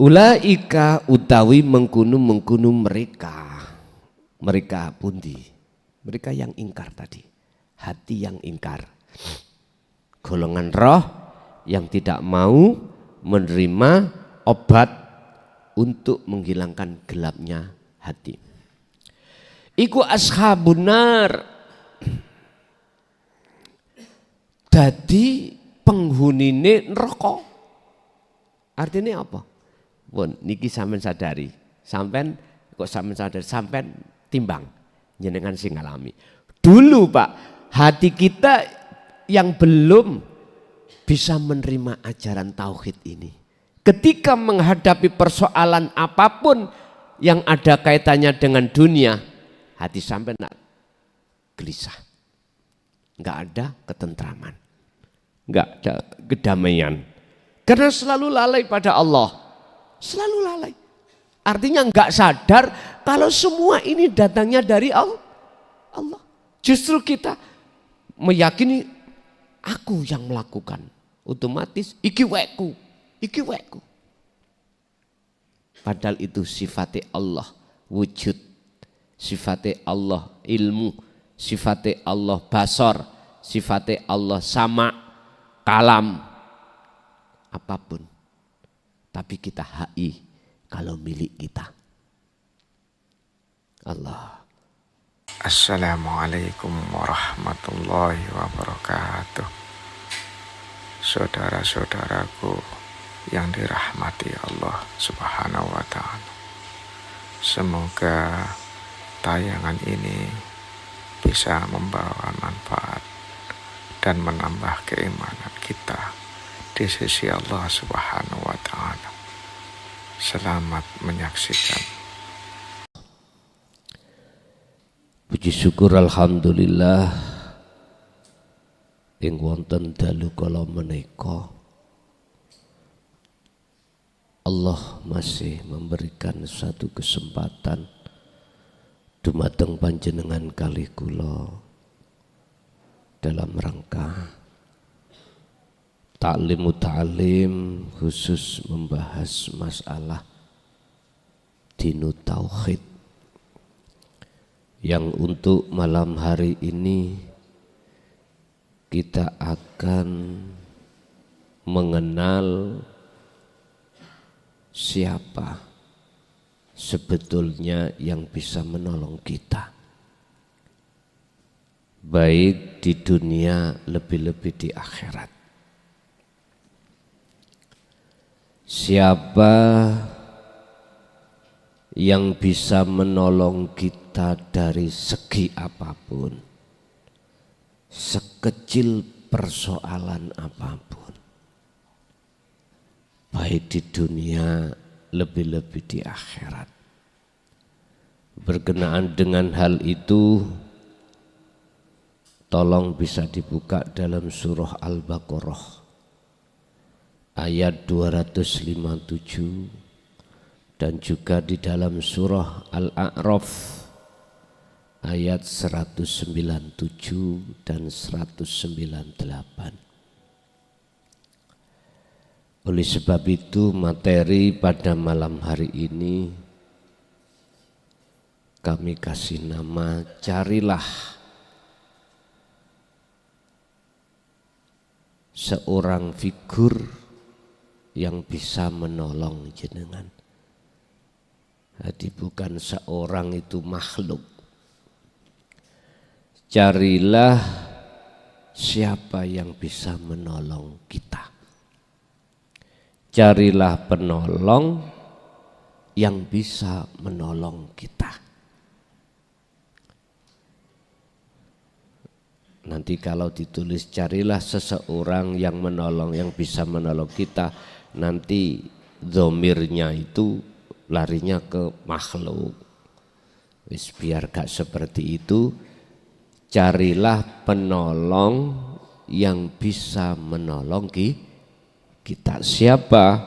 Ulaika utawi mengkunu mereka pundi, mereka yang ingkar tadi, hati yang ingkar, golongan roh yang tidak mau menerima obat untuk menghilangkan gelapnya hati. Iku ashabun nar, dadi penghunine neraka. Artinya apa? Pun niki sampean sadari, sampean kok sampean sadari, sampean timbang jenengan sing ngalami. Dulu Pak, hati kita yang belum bisa menerima ajaran tauhid ini, ketika menghadapi persoalan apapun yang ada kaitannya dengan dunia, hati sampean gelisah, nggak ada ketentraman, nggak ada kedamaian, karena selalu lalai pada Allah. Selalu lalai. Artinya nggak sadar kalau semua ini datangnya dari Allah. Justru kita meyakini aku yang melakukan. Otomatis iki weku. Padahal itu sifatnya Allah wujud. Sifatnya Allah ilmu. Sifatnya Allah basar. Sifatnya Allah sama kalam. Apapun. Tapi kita HI kalau milik kita. Allah. Assalamualaikum warahmatullahi wabarakatuh. Saudara-saudaraku yang dirahmati Allah Subhanahu wa ta'ala. Semoga tayangan ini bisa membawa manfaat dan menambah keimanan kita di sisi Allah Subhanahu wa ta'ala. Selamat menyaksikan. Puji syukur alhamdulillah ing wonten dalu kala menika Allah masih memberikan satu kesempatan dumateng panjenengan kalih kula dalam rangka ta'lim khusus membahas masalah dinu tauhid, yang untuk malam hari ini kita akan mengenal siapa sebetulnya yang bisa menolong kita, baik di dunia lebih-lebih di akhirat. Siapa yang bisa menolong kita dari segi apapun, sekecil persoalan apapun, baik di dunia lebih-lebih di akhirat. Berkenaan dengan hal itu, tolong bisa dibuka dalam surah Al-Baqarah ayat 257 dan juga di dalam surah Al-A'raf ayat 197 dan 198. Oleh sebab itu materi pada malam hari ini kami kasih nama carilah seorang figur yang bisa menolong jenengan. Jadi bukan seorang itu makhluk. Carilah siapa yang bisa menolong kita. Carilah penolong yang bisa menolong kita. Nanti kalau ditulis carilah seseorang yang menolong, yang bisa menolong kita, nanti dhomirnya itu larinya ke makhluk. Wis biar gak seperti itu, carilah penolong yang bisa menolong kita. Siapa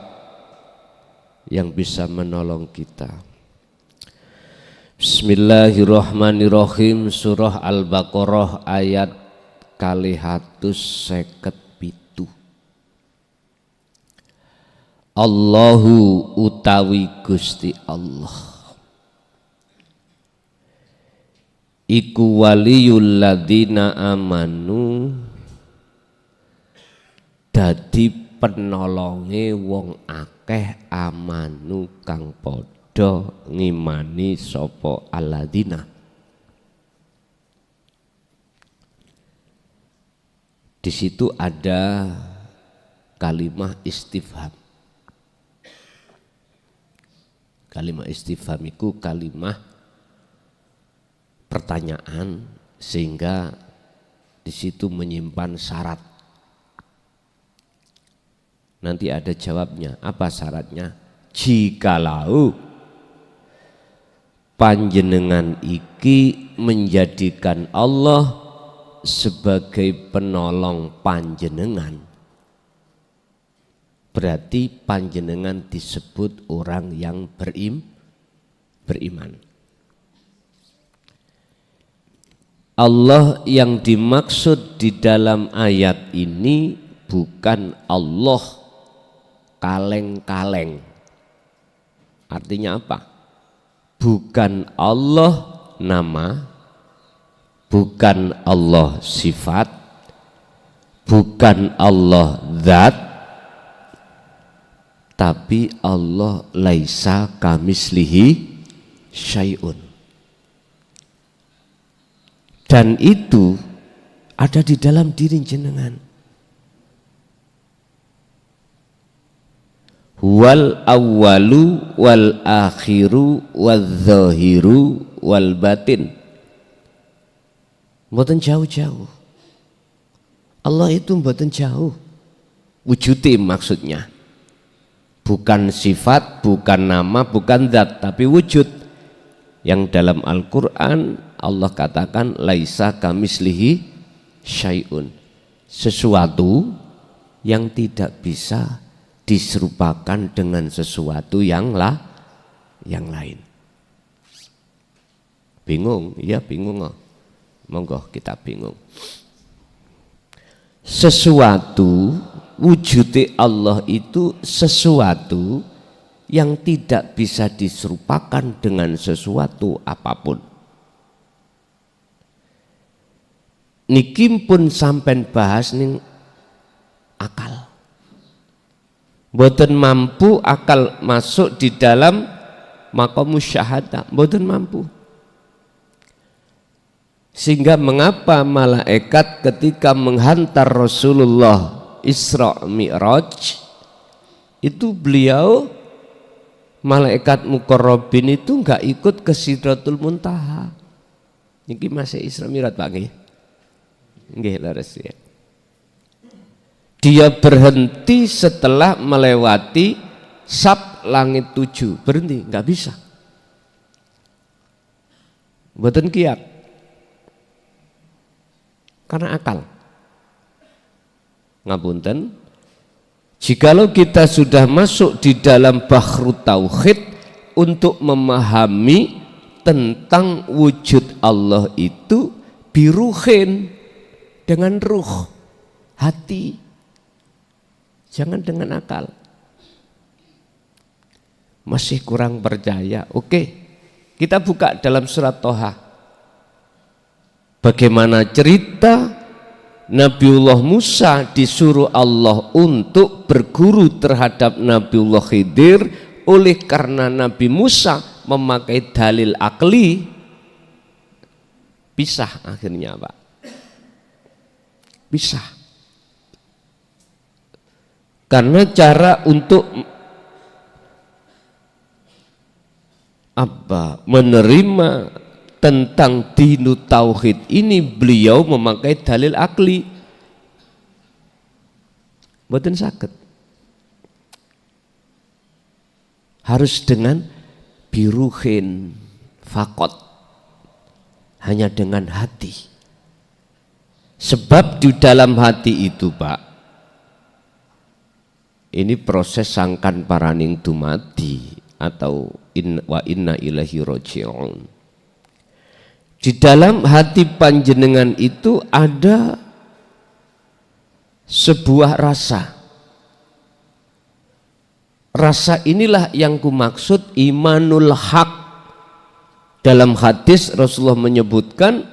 yang bisa menolong kita? Bismillahirrahmanirrahim. Surah Al-Baqarah ayat 257. Allahu utawi Gusti Allah iku waliyul ladzina amanu dadi penolonge wong akeh amanu kang padha ngimani sapa alladzina. Di situ ada kalimah istifham. Kalimah istifham itu kalimah pertanyaan sehingga di situ menyimpan syarat. Nanti ada jawabnya. Apa syaratnya? Jikalau panjenengan iki menjadikan Allah sebagai penolong panjenengan, berarti panjenengan disebut orang yang beriman. Allah yang dimaksud di dalam ayat ini bukan Allah kaleng-kaleng. Artinya apa? Bukan Allah nama, bukan Allah sifat, bukan Allah zat, tapi Allah laisa kamislihi syai'un. Dan itu ada di dalam diri jenengan. Wal awwalu wal akhiru wal zahiru wal batin. Mboten jauh-jauh. Allah itu mboten jauh. Wujudnya maksudnya. Bukan sifat, bukan nama, bukan zat, tapi wujud. Yang dalam Al-Quran Allah katakan laisa kamislihi syai'un. Sesuatu yang tidak bisa diserupakan dengan sesuatu yang lain. Bingung? Iya bingung. Monggo kita bingung. Sesuatu, wujud Allah itu sesuatu yang tidak bisa diserupakan dengan sesuatu apapun. Niki pun sampai bahas ning akal. Mboten mampu akal masuk di dalam maqamus syahadah, mboten mampu. Sehingga mengapa malaikat ketika menghantar Rasulullah Isra Mi'raj itu beliau malaikat muqarrabin itu enggak ikut ke Sidratul Muntaha. Niki masih Isra Mi'raj Pak nggih. Nggih leres ya. Dia berhenti setelah melewati sab langit 7. Berhenti, enggak bisa. Mboten kiat. Karena akal. Ngapunten, jikalau kita sudah masuk di dalam bahru tauhid untuk memahami tentang wujud Allah itu biruhin, dengan ruh, hati, jangan dengan akal. Masih kurang percaya? Oke, kita buka dalam surat Toha. Bagaimana cerita Nabiullah Musa disuruh Allah untuk berguru terhadap Nabiullah Khidir, oleh karena Nabi Musa memakai dalil akli, pisah akhirnya Pak. Pisah. Karena cara untuk menerima tentang dinu tauhid ini beliau memakai dalil akli. Mboten saged. Harus dengan biruhin fakot, hanya dengan hati. Sebab di dalam hati itu Pak, ini proses sangkan paraning dumadi atau wa inna ilahi roji'un. Di dalam hati panjenengan itu ada sebuah rasa. Rasa inilah yang kumaksud imanul haq. Dalam hadis Rasulullah menyebutkan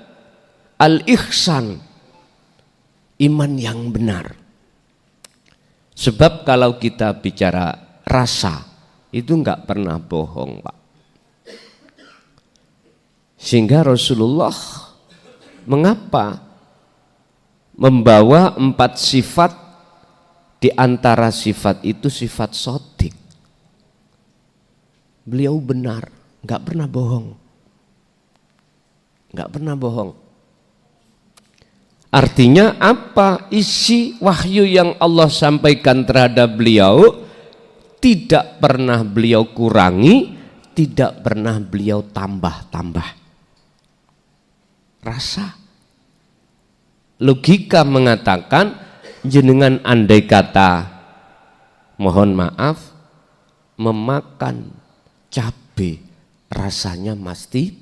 al-ihsan, iman yang benar. Sebab kalau kita bicara rasa, itu enggak pernah bohong, Pak. Sehingga Rasulullah mengapa membawa 4 sifat, di antara sifat itu sifat sodik. Beliau benar, enggak pernah bohong. Enggak pernah bohong. Artinya apa? Isi wahyu yang Allah sampaikan terhadap beliau tidak pernah beliau kurangi, tidak pernah beliau tambah-tambah. Rasa. Logika mengatakan jenengan andai kata, mohon maaf, memakan cabai rasanya mesti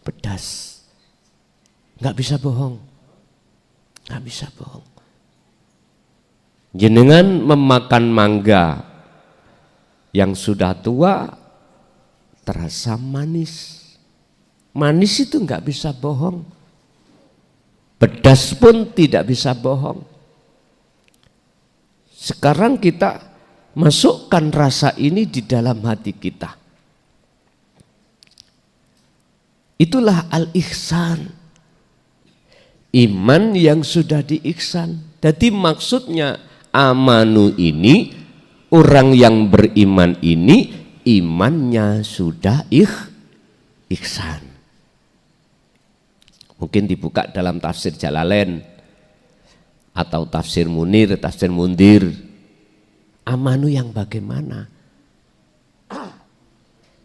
pedas. Nggak bisa bohong. Nggak bisa bohong. Jenengan memakan mangga yang sudah tua terasa manis. Manis itu nggak bisa bohong. Pedas pun tidak bisa bohong. Sekarang kita masukkan rasa ini di dalam hati kita. Itulah al-ihsan. Iman yang sudah diihsan. Jadi maksudnya amanu ini, orang yang beriman ini imannya sudah ihsan. Mungkin dibuka dalam tafsir Jalalain atau tafsir Munir, tafsir Mundir. Amanu yang bagaimana?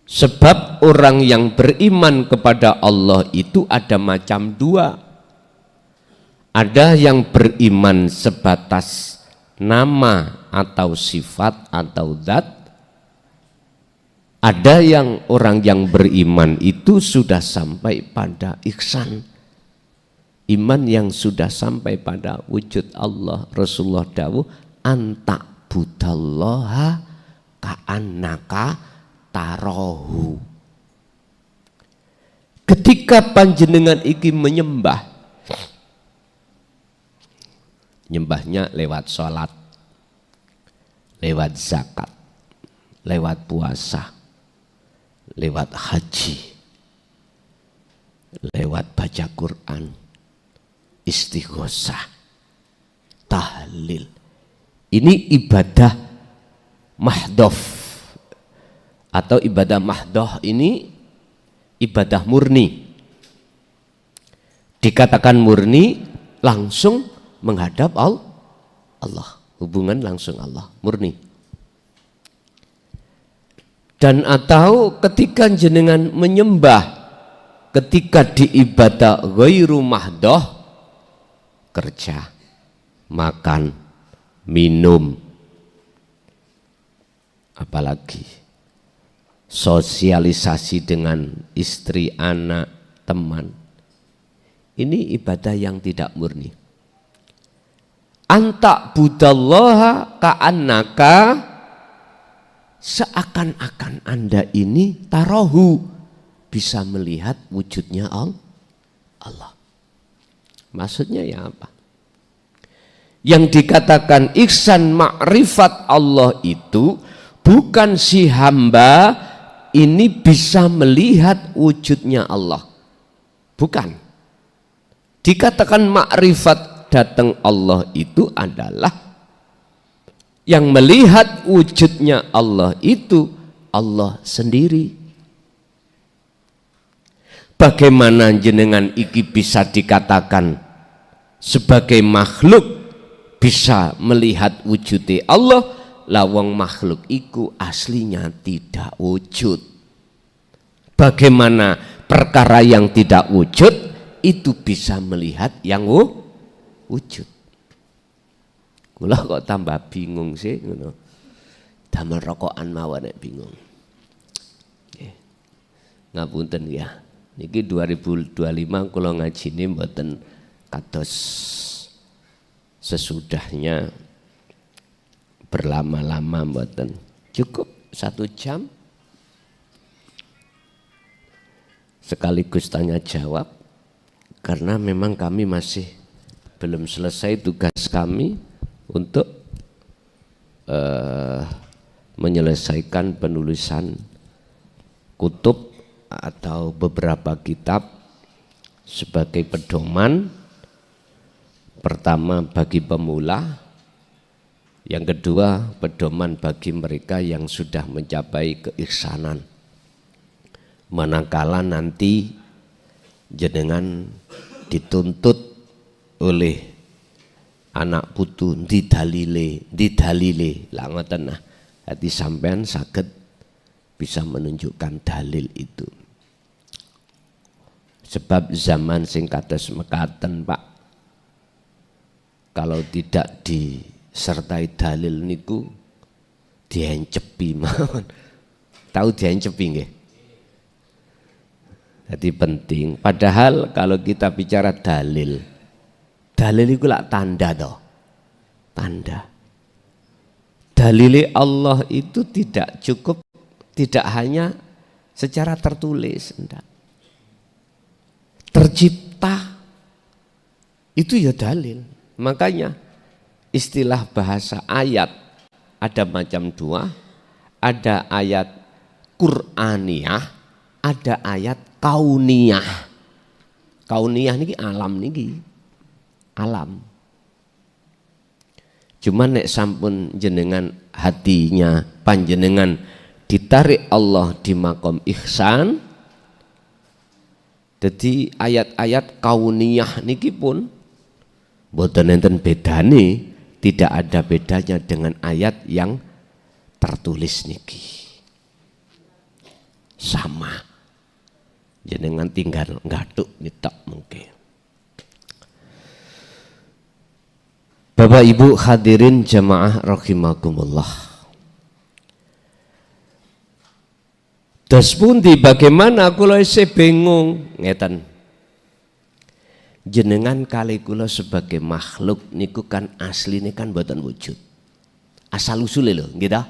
Sebab orang yang beriman kepada Allah itu ada macam 2. Ada yang beriman sebatas nama atau sifat atau zat. Ada yang orang yang beriman itu sudah sampai pada ihsan. Iman yang sudah sampai pada wujud Allah. Rasulullah dawuh anta budallaha ka'annaka tarahu. Ketika panjenengan iki menyembah, nyembahnya lewat sholat, lewat zakat, lewat puasa, lewat haji, lewat baca Quran, istighosah, tahlil. Ini ibadah mahdoh atau ibadah mahdoh ini ibadah murni. Dikatakan murni langsung menghadap Allah, hubungan langsung Allah, murni. Dan atau ketika jenengan menyembah, ketika diibadah ghairu mahdoh, kerja, makan, minum, apalagi sosialisasi dengan istri, anak, teman. Ini ibadah yang tidak murni. Anta budallaha ka'annaka, seakan-akan Anda ini tarahu, bisa melihat wujudnya Allah. Maksudnya ya apa? Yang dikatakan ihsan ma'rifat Allah itu bukan si hamba ini bisa melihat wujudnya Allah. Bukan. Dikatakan ma'rifat datang Allah itu adalah yang melihat wujudnya Allah itu Allah sendiri. Bagaimana jenengan iki bisa dikatakan sebagai makhluk bisa melihat wujudnya Allah, lawang makhluk iku aslinya tidak wujud. Bagaimana perkara yang tidak wujud itu bisa melihat yang wujud. Kula kok tambah bingung sih ngono. Damel rokokan mawon nek bingung. Nggih. Ngapunten ya. Niki 2025 kula ngajine mboten kados sesudahnya berlama-lama mboten. Cukup 1 jam. Sekaligus tanya jawab. Karena memang kami masih belum selesai tugas kami untuk menyelesaikan penulisan kutub atau beberapa kitab sebagai pedoman. Pertama bagi pemula, yang kedua pedoman bagi mereka yang sudah mencapai keihsanan. Manakala nanti jenengan dituntut oleh anak putu didalile lah ngoten nah. Hati sampean saged bisa menunjukkan dalil itu. Sebab zaman sing kados mekaten Pak, kalau tidak disertai dalil niku diencepi mawon. Tahu diencepi nggih? Jadi penting. Padahal kalau kita bicara dalil, dalil itu lah tanda toh. Tanda. Dalil Allah itu tidak cukup, tidak hanya secara tertulis, enggak. Tercipta itu ya dalil. Makanya istilah bahasa ayat ada macam 2, ada ayat Qur'aniyah, ada ayat kauniyah. Kauniyah niki alam niki. Alam. Cuman nek sampun jenengan hatinya panjenengan ditarik Allah di makom ihsan. Jadi ayat-ayat kauniyah niki pun boten enten bedane, tidak ada bedanya dengan ayat yang tertulis niki. Sama. Jenengan tinggal ngatuk nitok mungkin. Bapak Ibu hadirin jamaah rahimakumullah. Das pundi bagaimana kula isih bingung ngeten. Jenengan kali kula sebagai makhluk niku kan asline kan mboten wujud. Asal usule lho, gitu.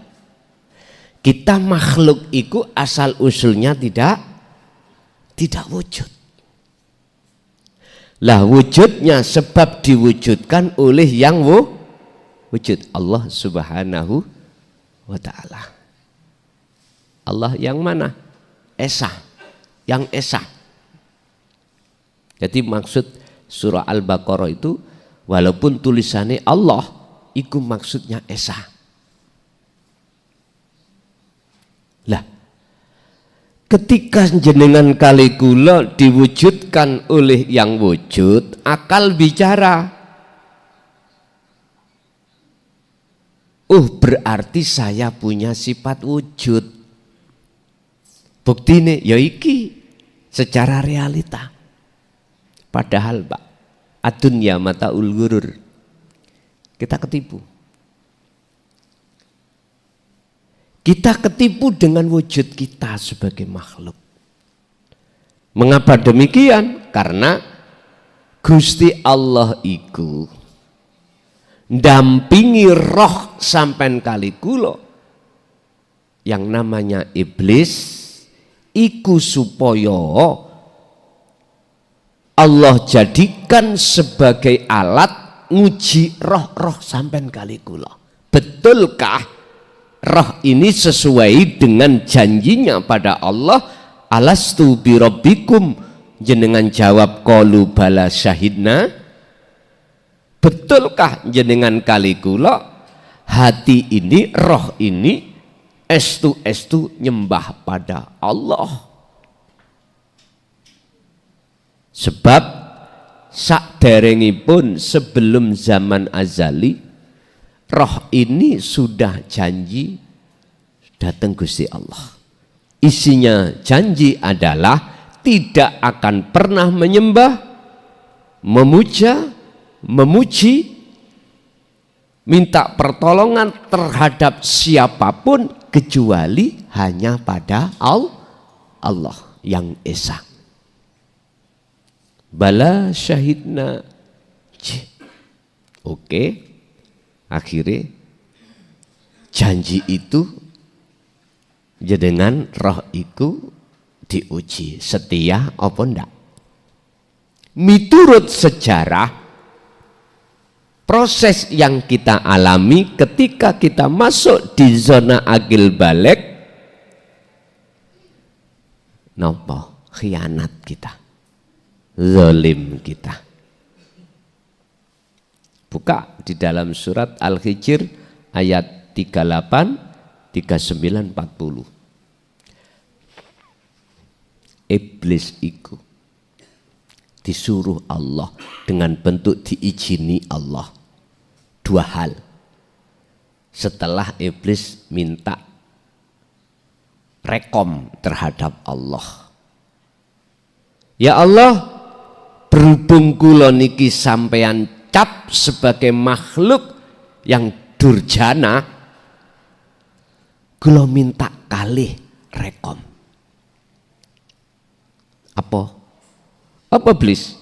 Kita makhluk iku asal usulnya tidak wujud. Lah wujudnya sebab diwujudkan oleh yang wujud, Allah Subhanahu wa ta'ala. Allah yang mana? Esa, yang esa. Jadi maksud surah Al-Baqarah itu walaupun tulisannya Allah, itu maksudnya esa. Lah ketika jenengan kali kula diwujudkan oleh yang wujud, akal bicara. Berarti saya punya sifat wujud. Buktine ya iki secara realita. Padahal Pak, adunya mataul ghurur. Kita ketipu. Kita ketipu dengan wujud kita sebagai makhluk. Mengapa demikian? Karena Gusti Allah iku ndampingi roh sampean kali kula yang namanya iblis iku supaya Allah jadikan sebagai alat nguji roh-roh sampean kali kula. Betulkah roh ini sesuai dengan janjinya pada Allah? Alastu birabbikum, jenengan jawab qalu bala syahidna. Betulkah jenengan kali kula hati ini, roh ini estu nyembah pada Allah? Sebab sakderengipun sebelum zaman azali roh ini sudah janji datang Gusti Allah. Isinya janji adalah tidak akan pernah menyembah, memuja, memuji, minta pertolongan terhadap siapapun kecuali hanya pada Allah yang esa. Bala syahidna. Oke. Akhirnya janji itu jenengan roh iku diuji setia apa ndak. Miturut sejarah, proses yang kita alami ketika kita masuk di zona akil balik, nopo khianat kita, zalim kita. Buka di dalam surat Al-Hijr ayat 38, 39, 40. Iblis itu disuruh Allah dengan bentuk diizini Allah. Dua hal. Setelah iblis minta rekom terhadap Allah. Ya Allah, berhubung kula niki sampean cap sebagai makhluk yang durjana, kula minta kalih rekom. Apa iblis?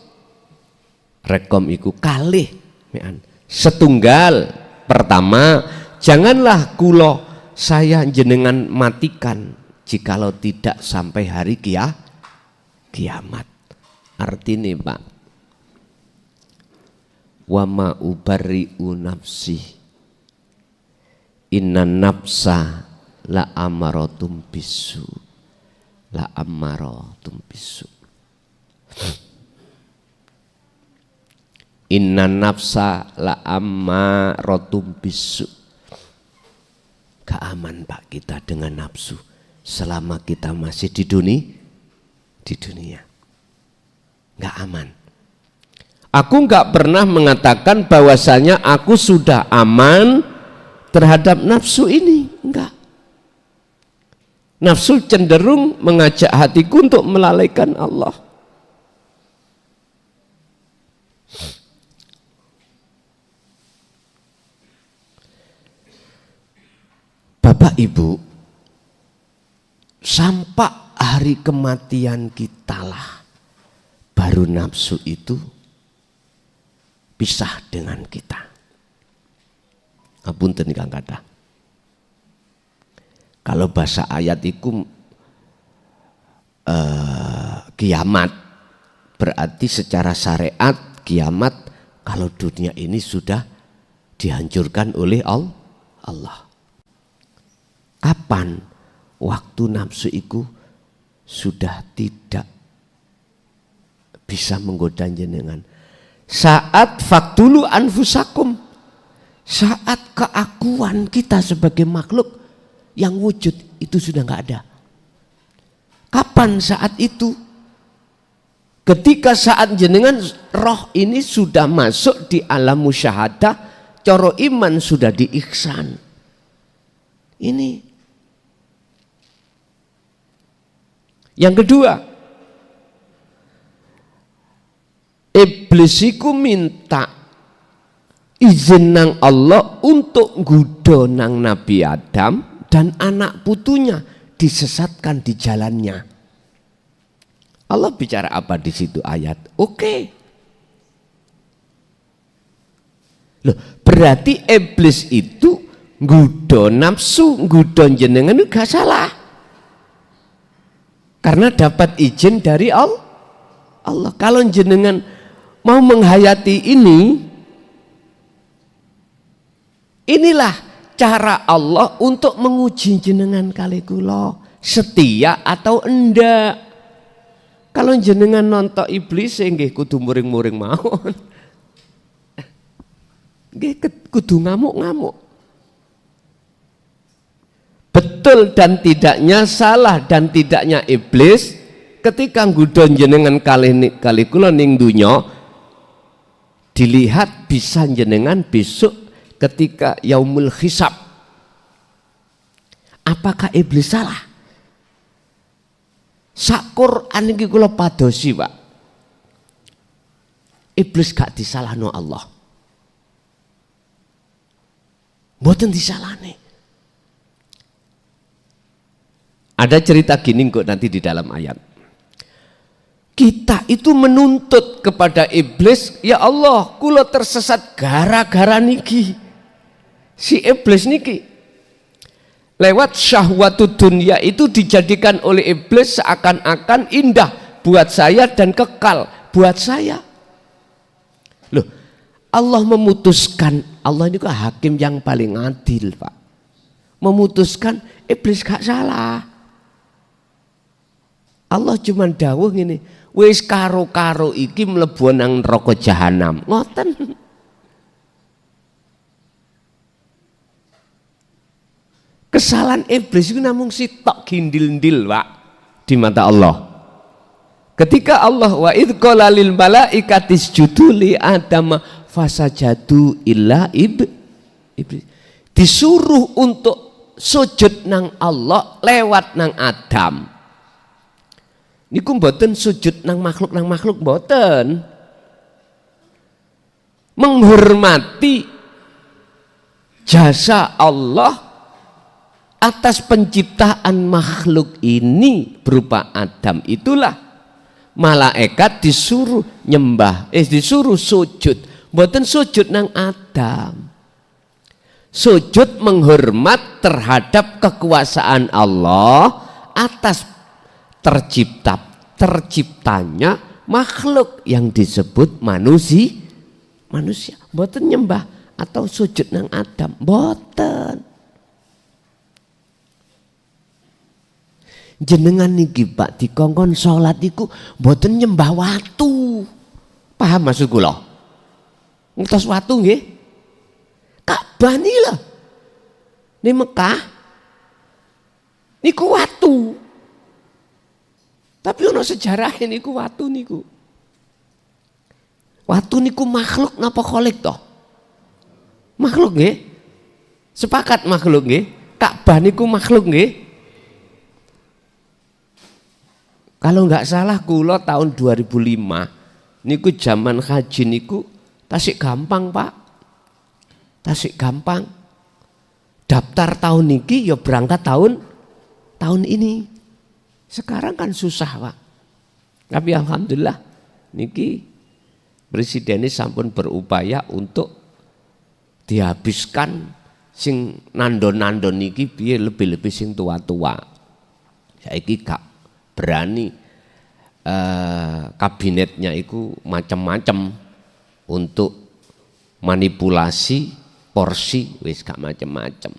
Rekom iku kalih mean. Setunggal, pertama, janganlah kula saya jenengan matikan jikalau tidak sampai hari kiamat. Artinya Pak, wa ma ubarri'u nafsi inna nafsa la amaratum bisu, la amaratum bisu. Inna nafsa la amaratum bisu. Gak aman Pak kita dengan nafsu selama kita masih di dunia. Gak aman. Aku gak pernah mengatakan bahwasanya aku sudah aman terhadap nafsu ini. Enggak. Nafsu cenderung mengajak hatiku untuk melalaikan Allah. Bapak Ibu, sampai hari kematian kita lah baru nafsu itu pisah dengan kita. Apunten kang kathah. Kalau bahasa ayat itu kiamat, berarti secara syariat kiamat kalau dunia ini sudah dihancurkan oleh Allah. Kapan waktu nafsu itu sudah tidak bisa menggoda jenengan? Saat faktulu anfusakum, saat keakuan kita sebagai makhluk yang wujud itu sudah nggak ada. Kapan saat itu? Ketika saat jenengan roh ini sudah masuk di alam musyahadah, coro iman sudah diihsan. Ini. Yang kedua, iblis iku minta izin nang Allah untuk nggodha nang Nabi Adam dan anak putunya disesatkan di jalannya. Allah bicara apa di situ ayat? Oke. Loh, berarti iblis itu nggodha nafsu, nggodha jenengan itu gak salah. Karena dapat izin dari Allah. Kalau jenengan mau menghayati ini, inilah cara Allah untuk menguji jenengan kali kula setia atau enggak. Kalau jenengan nonton iblis nggih kudu muring-muring mawon. Nggih kudu ngamuk-ngamuk. Betul dan tidaknya, salah dan tidaknya iblis ketika nggodha jenengan kali kula ning dunya, dilihat bisa jenengan besok ketika yaumul hisab. Apakah iblis salah? Sak Quran iki kula padosi, Pak. Iblis gak disalahno Allah. Mboten disalahne. Ada cerita gini kok nanti di dalam ayat. Kita itu menuntut kepada iblis, ya Allah, kula tersesat gara-gara niki. Si iblis niki lewat syahwatud dunia itu dijadikan oleh iblis seakan-akan indah buat saya dan kekal buat saya. Loh, Allah memutuskan, Allah ini kan hakim yang paling adil, Pak. Memutuskan iblis gak salah. Allah cuma dawuh ngene, wis karo-karo iki mlebu nang neraka jahanam. Ngoten. Kesalahan iblis itu namung sitok gindil-ndil, Pak, di mata Allah. Ketika Allah wa idz qala lil malaikati isjudu li Adam fasajadu illa iblis. Disuruh untuk sujud nang Allah lewat nang Adam. Niku mboten sujud nang makhluk mboten. Menghormati jasa Allah atas penciptaan makhluk ini berupa Adam, itulah malaikat disuruh nyembah, disuruh sujud, mboten sujud nang Adam. Sujud menghormat terhadap kekuasaan Allah atas terciptanya makhluk yang disebut manusia. Mboten nyembah atau sujud nang Adam, mboten. Jenengan niki Pak dikongkon salat iku mboten nyembah watu. Paham maksud kula? Ngertos watu nggih? Ka'bah niki lho. Ning Mekah niku watu. Tapi ono sejarah niku watu niku. Watu niku makhluk napa kholik toh? Makhluk nggih? Sepakat makhluk nggih? Ka'bah niku makhluk nggih? Kalau nggak salah kula tahun 2005 niku zaman haji niku tasik gampang, Pak. Tasik gampang. Daftar tahun niki ya berangkat tahun ini. Sekarang kan susah, Pak. Tapi alhamdulillah niki presidennya sampun berupaya untuk dihabiskan sing nandon-nandon niki piye lebih-lebih sing tua-tua. Saiki gak berani kabinetnya itu macam-macam untuk manipulasi porsi, wis gak macam-macam.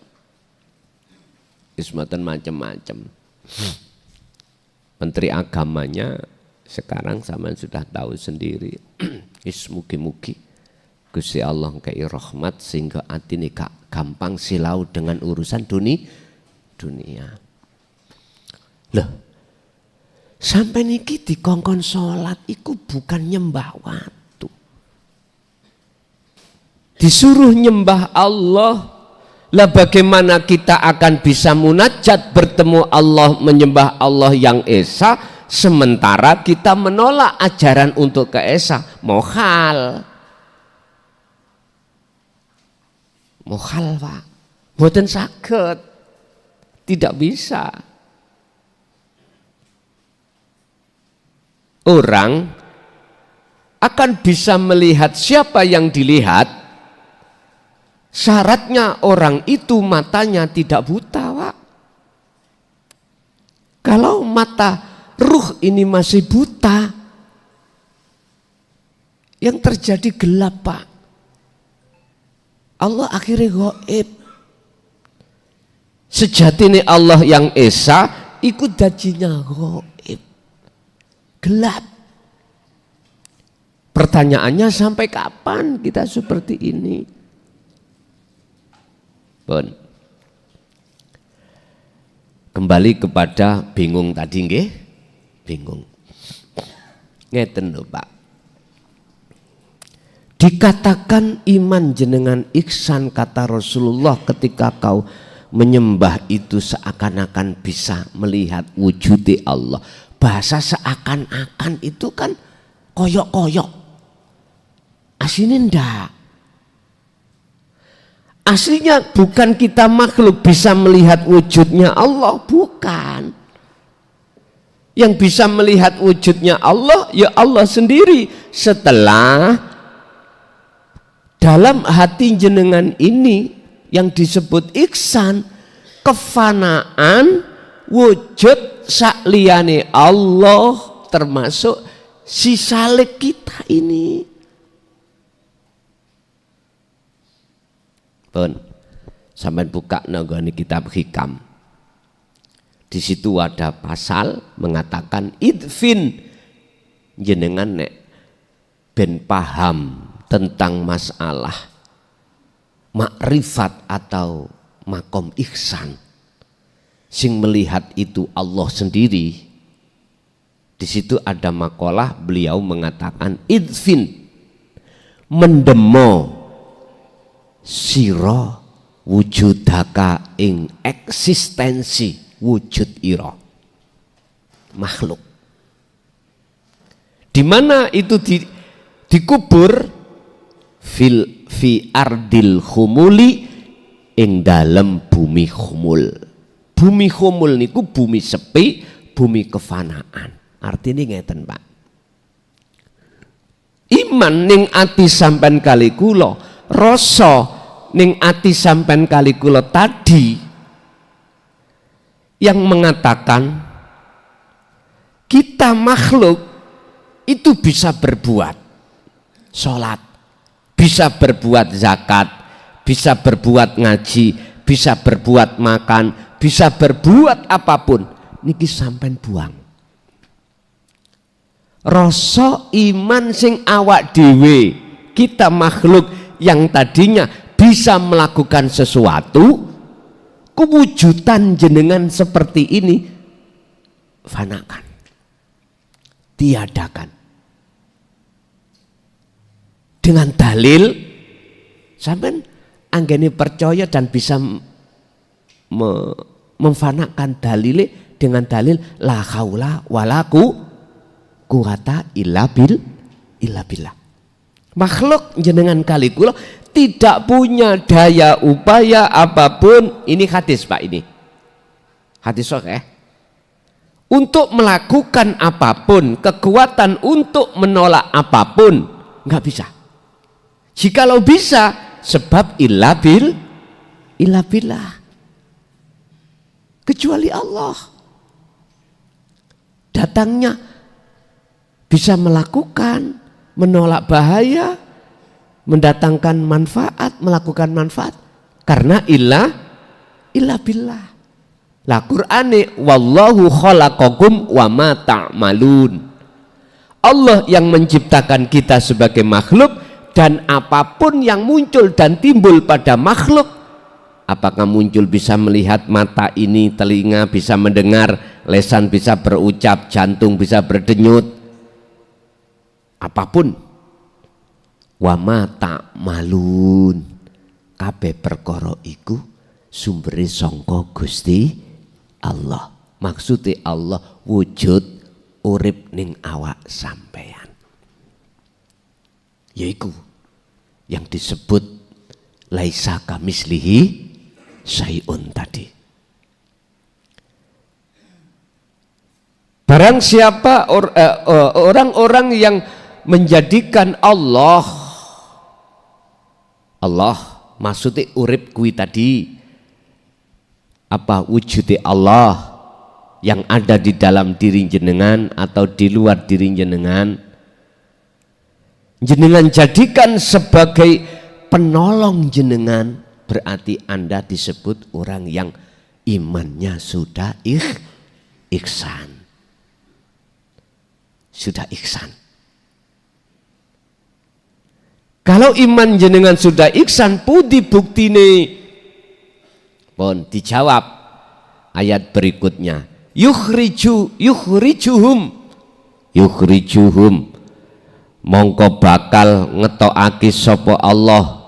Wis mboten macam-macam. Menteri agamanya sekarang sama sudah tahu sendiri. Wis mugi-mugi Gusti Allah kei rahmat sehingga atine gak gampang silau dengan urusan dunia. Loh, sampai niki dikongkon sholat iku bukan nyembah watu. Disuruh nyembah Allah. Lah bagaimana kita akan bisa munajat bertemu Allah, menyembah Allah yang esa sementara kita menolak ajaran untuk ke esa? Mohal, Pak. Mboten saged. Tidak bisa. Orang akan bisa melihat siapa yang dilihat. Syaratnya orang itu matanya tidak buta, Pak. Kalau mata ruh ini masih buta, yang terjadi gelap, Pak. Allah akhirnya gaib. Sejatine Allah yang esa ikut dajinya gaib. Gelap. Pertanyaannya sampai kapan kita seperti ini? Pun. Kembali kepada bingung tadi nggih? Bingung. Ngeten lho, Pak. Dikatakan iman jenengan ihsan kata Rasulullah ketika kau menyembah itu seakan-akan bisa melihat wujudi Allah. Bahasa seakan-akan itu kan koyok-koyok. Aslinya ndak. Aslinya bukan kita makhluk bisa melihat wujudnya Allah, bukan. Yang bisa melihat wujudnya Allah ya Allah sendiri setelah dalam hati jenengan ini yang disebut ihsan kefanaan wujud sakliyane Allah, termasuk si salik kita ini. Pun sampai buka nggone kitab Hikam. Di situ ada pasal mengatakan idfin, jenengan nek ben paham tentang masalah makrifat atau makom ihsan, sing melihat itu Allah sendiri. Di situ ada makalah beliau mengatakan idfin, mendemo sira wujudaka ing eksistensi wujud ira makhluk. Di mana itu dikubur fi ardil khumuli, ing dalem bumi khumul. Bumi khumul niku bumi sepi, bumi kefanaan. Artinya ngeten, Pak. Iman ning ati sampean kali kula, rasa ning ati sampean kali kula tadi yang mengatakan kita makhluk itu bisa berbuat sholat, bisa berbuat zakat, bisa berbuat ngaji, bisa berbuat makan, bisa berbuat apapun. Niki sampean buang. Rasa iman sing awak dewe, kita makhluk yang tadinya bisa melakukan sesuatu, kewujudan jenengan seperti ini fanakan, tiadakan. Dengan dalil sampean anggene percaya dan bisa memfanakan dalile dengan dalil la haula wala quwata illa billah. Makhluk jenengan kali kula tidak punya daya upaya apapun. Ini hadis, Pak, ini hadis sahih. Untuk melakukan apapun, kekuatan untuk menolak apapun nggak bisa. Jikalau bisa, sebab illa billah, kecuali Allah. Datangnya bisa melakukan, menolak bahaya, mendatangkan manfaat, melakukan manfaat, karena illa billah. Lah Qur'ane wallahu khalaqakum wa ma ta'malun. Allah yang menciptakan kita sebagai makhluk, dan apapun yang muncul dan timbul pada makhluk, apakah muncul bisa melihat, mata ini, telinga bisa mendengar, lesan bisa berucap, jantung bisa berdenyut, apapun, wa ma ta'malun, kabeh perkara iku sumbere sangka Gusti Allah. Maksudnya Allah wujud urip ning awak sampean, yaiku yang disebut laisa kamislihi syai'un tadi. Barang siapa orang-orang yang menjadikan Allah maksudnya urip kuwi tadi, apa wujudnya Allah yang ada di dalam diri jenengan atau di luar diri jenengan, jenengan jadikan sebagai penolong jenengan, berarti Anda disebut orang yang imannya sudah ihsan. Sudah ihsan. Kalau iman jenengan sudah ihsan, pudi buktine? Pun dijawab ayat berikutnya. Yukhrijuhum mongko bakal ngetokake sapa Allah,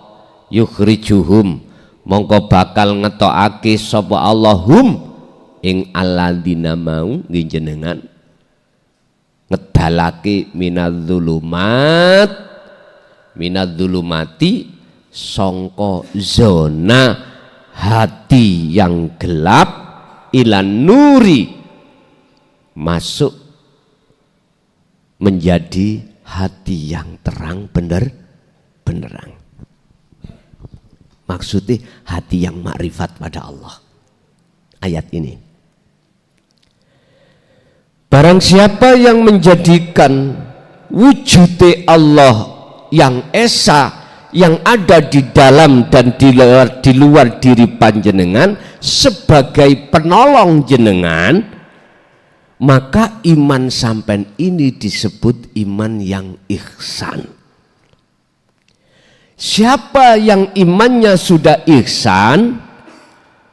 yukhrijuhum mongko bakal ngetokake sapa Allah hum ing alladzina mau nggih jenengan ngedalake minadzulumati sangka zona hati yang gelap ilan nuri masuk menjadi hati yang terang benderang. Maksudnya hati yang makrifat pada Allah. ayat ini. Barang siapa yang menjadikan wujud Allah yang esa, yang ada di dalam dan di luar diri panjenengan sebagai penolong jenengan, maka iman sampean ini disebut iman yang ihsan. Siapa yang imannya sudah ihsan,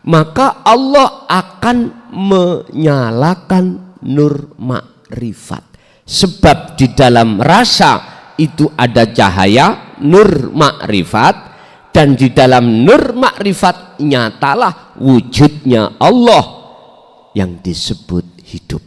maka Allah akan menyalakan nur makrifat. Sebab di dalam rasa itu ada cahaya nur makrifat, dan di dalam nur makrifat nyatalah wujudnya Allah yang disebut hidup.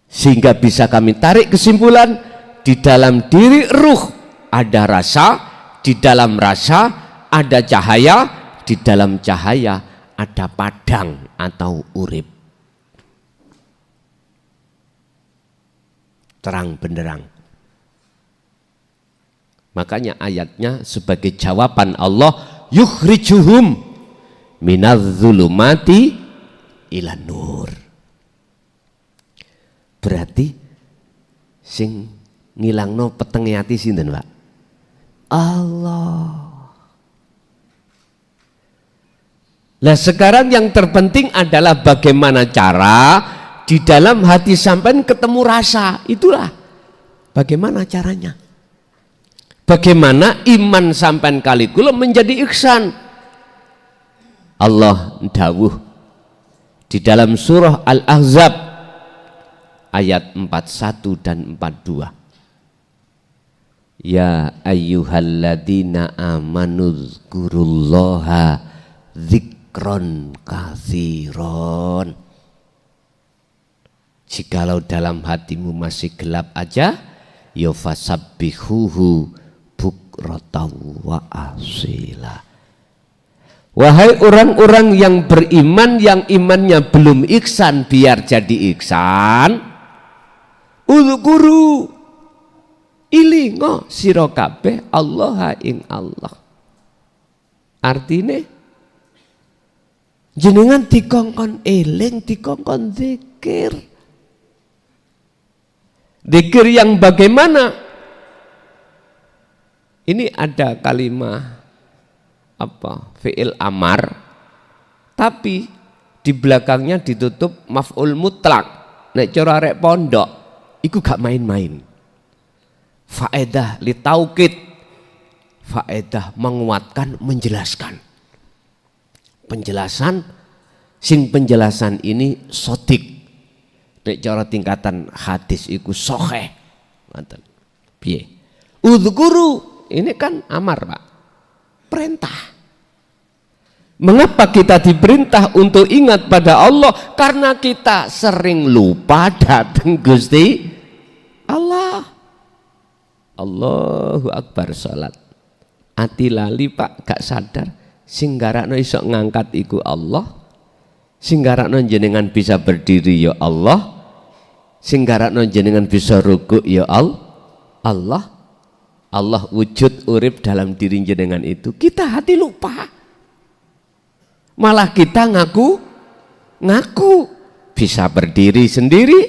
Sehingga bisa kami tarik kesimpulan, di dalam diri ruh ada rasa, di dalam rasa ada cahaya, di dalam cahaya ada padang atau urip. Terang benderang. Makanya ayatnya sebagai jawaban Allah, yukhrijuhum minadz-dzulumati ilan nur. Berarti sing ngilangno petenge ati sinten, Pak? Allah. Nah, sekarang yang terpenting adalah bagaimana cara di dalam hati sampean ketemu rasa. Itulah bagaimana caranya. Bagaimana iman sampean kali kula menjadi ihsan. Allah dawuh di dalam surah Al-Ahzab ayat 41 dan 42. Ya ayyuhalladzina amanu dzkurullaha dzikron katsiron. Jikalau dalam hatimu masih gelap aja, ya fasabbihuhu bukratan wa asila. Wahai orang-orang yang beriman, yang imannya belum ihsan biar jadi ihsan, udzkuru ilingo sira kabeh Allah ing Allah. Artine jenengan dikongkon eling, dikongkon zikir. Zikir yang bagaimana? Ini ada kalimat apa? Fi'il amar, tapi di belakangnya ditutup maf'ul mutlak. Nek cara arek pondok iku gak main-main. Faedah li taukid, faedah menguatkan, menjelaskan. Penjelasan, sing penjelasan ini sotik. Nek cara tingkatan hadis iku sahih. Ngoten. Piye? Udzkuru, ini kan amar, Pak. Perintah. Mengapa kita diperintah untuk ingat pada Allah? Karena kita sering lupa datang Gusti Allah. Allahu Akbar salat. Ati lali, Pak, gak sadar. Sing garakno iso ngangkat iku Allah. Sing garakno jenengan bisa berdiri ya Allah. Sing garakno jenengan bisa rukuk ya Allah. Allah wujud urip dalam diri jenengan itu. Kita hati lupa. Malah kita ngaku bisa berdiri sendiri.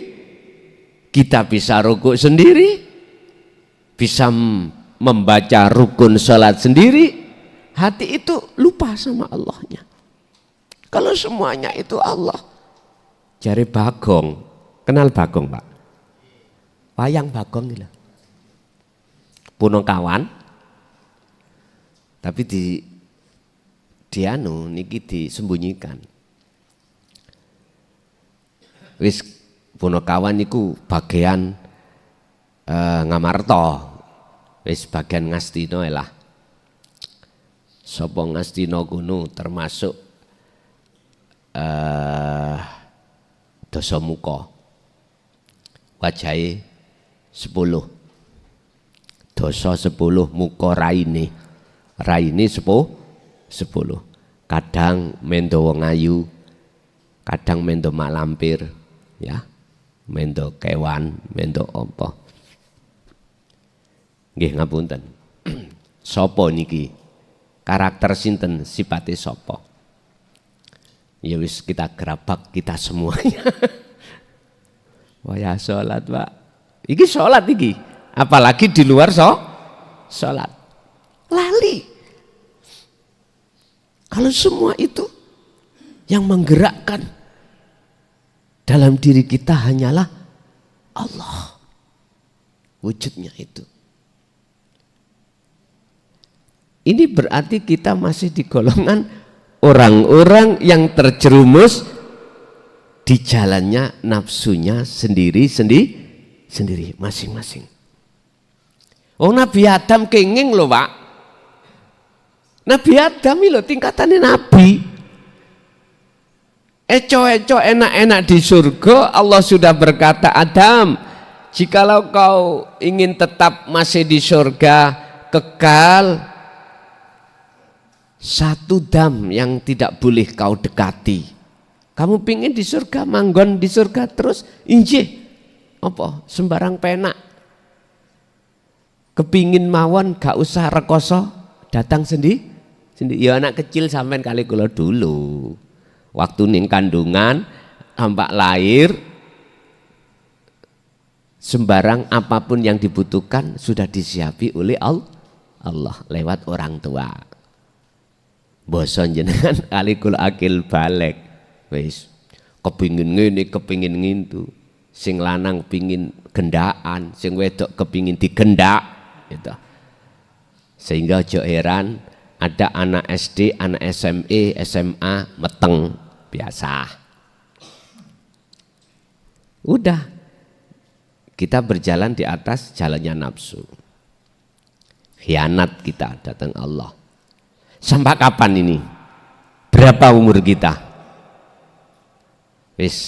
Kita bisa rukuk sendiri. Bisa membaca rukun salat sendiri. Hati itu lupa sama Allahnya. Kalau semuanya itu Allah. Jari Bagong. Kenal Bagong, Pak? Wayang Bagong gitu. Punakawan. Tapi di anu niki disembunyikan. Wis Punakawan niku bagian ngamarta. Wis bagian ngastina lah. Sapa ngastina kuno termasuk Dasamuka. Wajahe 10. Dosa 10, muka raine 10. Kadang mendo wong ayu, kadang mendo mak lampir, ya. Mendo kewan, mendo apa. Nggih ngapunten. Sapa niki? Karakter sinten, sipate sapa? Ya wis kita gerabak kita semuanya. Wah ya sholat Pak. Iki sholat iki. Apalagi di luar sholat. Lali. Kalau semua itu yang menggerakkan dalam diri kita hanyalah Allah. Wujudnya itu. Ini berarti kita masih di golongan orang-orang yang terjerumus di jalannya nafsunya sendiri masing-masing. Oh Nabi Adam kenging loh Pak. Nabi Adam ini loh tingkatannya Nabi. Eco-eco enak-enak di surga, Allah sudah berkata, Adam, jikalau kau ingin tetap masih di surga kekal, satu dam yang tidak boleh kau dekati. Kamu pingin di surga, manggon di surga terus, injih apa sembarang penak. Kepingin mawon gak usah rekoso, datang sendiri. Ya anak kecil sampean kali kula dulu. Waktu ning kandungan sampai lahir sembarang apapun yang dibutuhkan sudah disiapi oleh Allah lewat orang tua. Bosan jenengan kali kula akil balik. Wis kepingin ngene kepingin ngintu. Sing lanang pingin gendaan, sing wedok kepingin digendak gitu. Sehingga aja heran ada anak SD, anak SMA, SMA meteng biasa. Udah kita berjalan di atas jalannya nafsu. Khianat kita datang Allah. Sampai kapan ini? Berapa umur kita? Wis,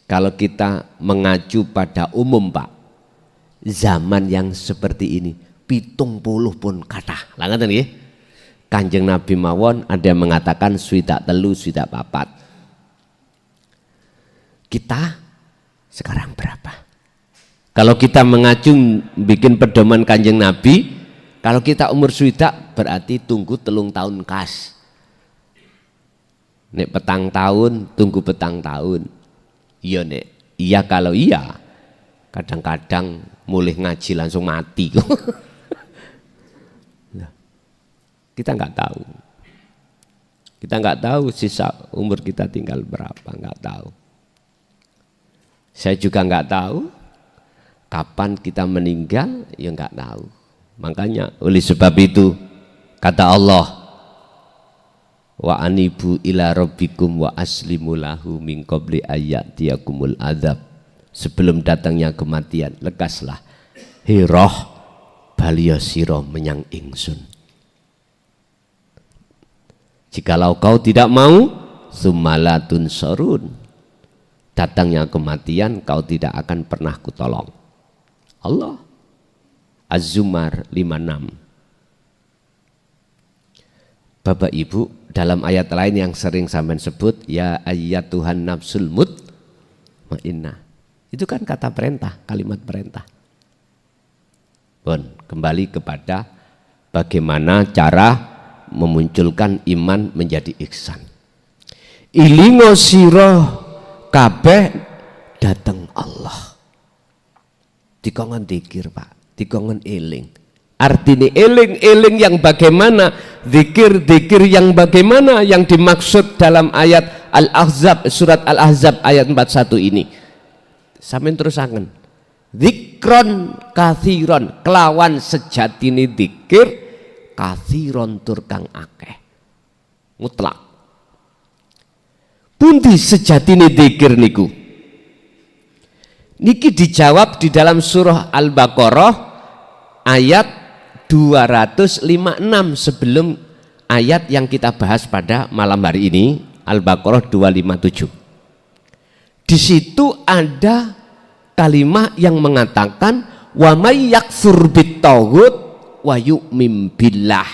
kalau kita mengacu pada umum Pak, zaman yang seperti ini, 70 pun kathah. Lah ngoten nggih. Kanjeng Nabi mawon ada yang mengatakan swidak telu, swidak papat. Kita sekarang berapa? Kalau kita mengacu bikin pedoman Kanjeng Nabi, kalau kita umur swidak berarti tunggu 3 tahun kas. Nek petang tahun tunggu petang tahun. Iya nek, iya kalau iya. Kadang-kadang mulai ngaji langsung mati. Kita nggak tahu. Kita nggak tahu sisa umur kita tinggal berapa, nggak tahu. Saya juga nggak tahu kapan kita meninggal, ya nggak tahu. Makanya oleh sebab itu kata Allah, wa anibu ila rabbikum wa aslimu lahu min qabli ayyatiyakumul adzab. Sebelum datangnya kematian, lekaslah hiroh baliya sira menyang ingsun. Jikalau kau tidak mau, summalatun sorun, datangnya kematian kau tidak akan pernah kutolong. Allah. Az-Zumar 56. Bapak Ibu, dalam ayat lain yang sering sampean sebut, ya ayyatuhan nafsul mutmainnah. Itu kan kata perintah, kalimat perintah. Bon, kembali kepada bagaimana cara memunculkan iman menjadi ihsan. Ilingo sira kabeh dateng Allah. Dikongen zikir Pak, dikongen eling. Artinya eling-eling yang bagaimana, zikir-zikir yang bagaimana yang dimaksud dalam ayat Al-Ahzab, surat Al-Ahzab ayat 41 ini. Sampeyan terusaken. Zikron kathiron, kelawan sejatine zikir kathiron tur kang akeh. Mutlak. Pundi sejatine zikir niku? Niki dijawab di dalam surah Al-Baqarah ayat 256 sebelum ayat yang kita bahas pada malam hari ini, Al-Baqarah 257. Di situ ada kalimat yang mengatakan wa may yakfur bit-taghut wa yu'min billah.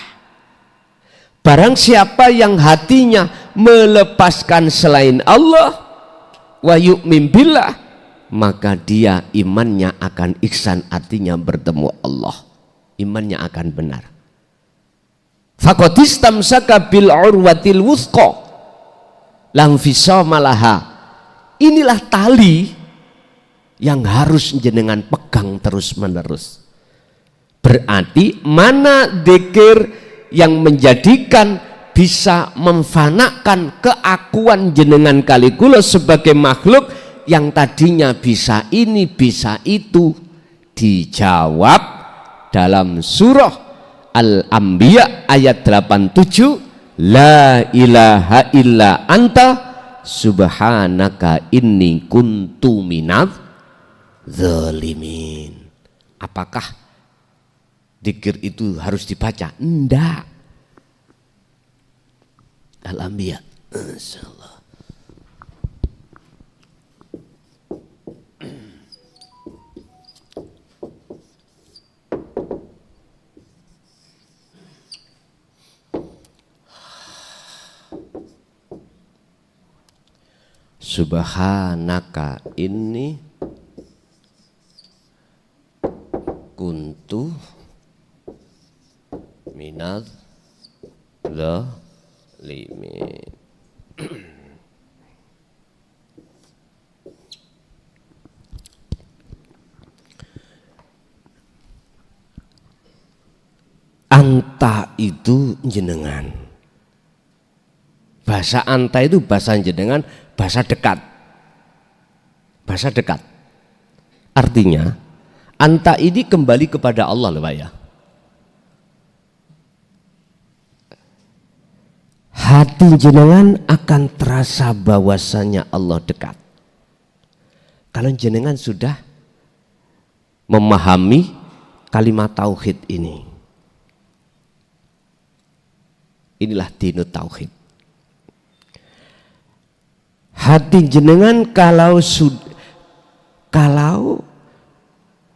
Barang siapa yang hatinya melepaskan selain Allah wa yu'min billah, maka dia imannya akan ihsan, artinya bertemu Allah. Imannya akan benar. Faqad istamsaka bil urwatil wuthqa lam fisamalaha. Inilah tali yang harus jenengan pegang terus menerus. Berarti mana dzikir yang menjadikan bisa memfanakan keakuan jenengan kali kula sebagai makhluk yang tadinya bisa ini bisa itu, dijawab dalam surah Al-Anbiya ayat 87, la ilaha illa anta subhanaka inni kuntu minadz zalimin. Apakah dzikir itu harus dibaca? Enggak. Al-Anbiya, insyaallah. Subhanaka inni kuntu minadz zalimin. Anta itu jenengan. Bahasa anta itu bahasa jenengan, bahasa dekat. Bahasa dekat. Artinya anta ini kembali kepada Allah loh Pak ya. Hati jenengan akan terasa bahwasanya Allah dekat. Kalau jenengan sudah memahami kalimat tauhid ini. Inilah dinut tauhid. Hati jenengan kalau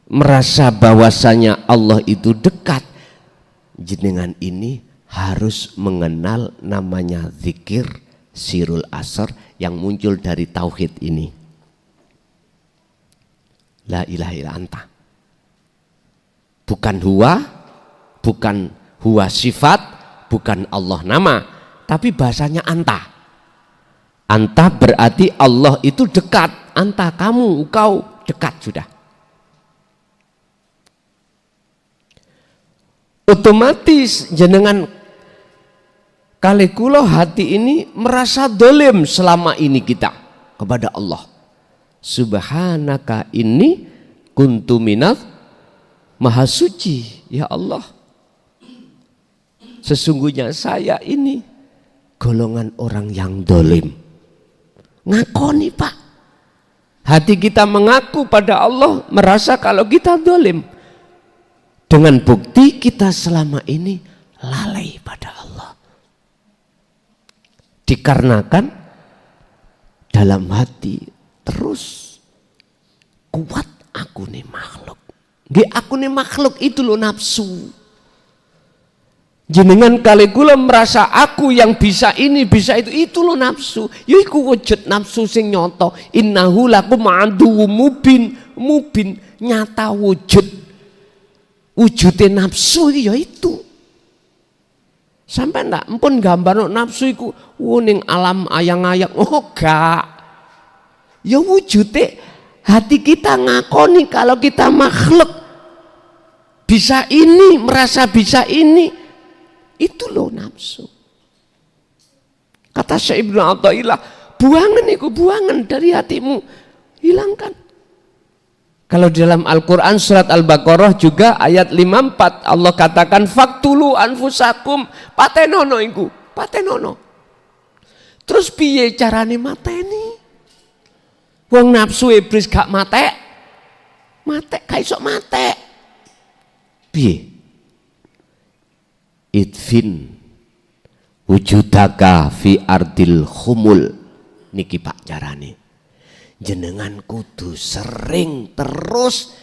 merasa bahwasanya Allah itu dekat, jenengan ini harus mengenal namanya zikir sirul asr yang muncul dari tauhid ini. La ilaha illa anta. Bukan huwa sifat, bukan Allah nama, tapi bahasanya anta. Anta berarti Allah itu dekat. Anta kamu, engkau dekat sudah. Otomatis jenengan kali kula hati ini merasa dolim selama ini kita kepada Allah. Subhanaka inni kuntu minadz maha suci ya Allah. Sesungguhnya saya ini golongan orang yang dolim. Ngakoni Pak. Hati kita mengaku pada Allah merasa kalau kita dolim. Dengan bukti kita selama ini lalai pada Allah. Dikarenakan dalam hati terus kuat aku nih makhluk. Nggih aku nih makhluk itu loh nafsu. Jenengan kali kula merasa aku yang bisa ini bisa itu loh nafsu. Ya iku wujud nafsu sing nyoto. Innahu lakum aduwwum mubin nyata wujud. Wujudnya nafsu ya itu. Sampai ndak empun gambar nafsu iku ning alam ayang-ayang. Oh gak. Ya wujudnya hati kita ngakoni kalau kita makhluk bisa ini, merasa bisa ini. Itu loh nafsu. Kata Syekh Ibnu Athaillah, buangan itu, buangan dari hatimu, hilangkan. Kalau di dalam Al-Quran surat Al-Baqarah juga ayat 54 Allah katakan faktulu anfusakum patenono iku, patenono. Terus piye carane mateni? Wong nafsu iblis gak matek, gak iso matek. Piye? Idfin wujudaka fi ardil khumul. Niki Pak carane. Jenengan kudu sering terus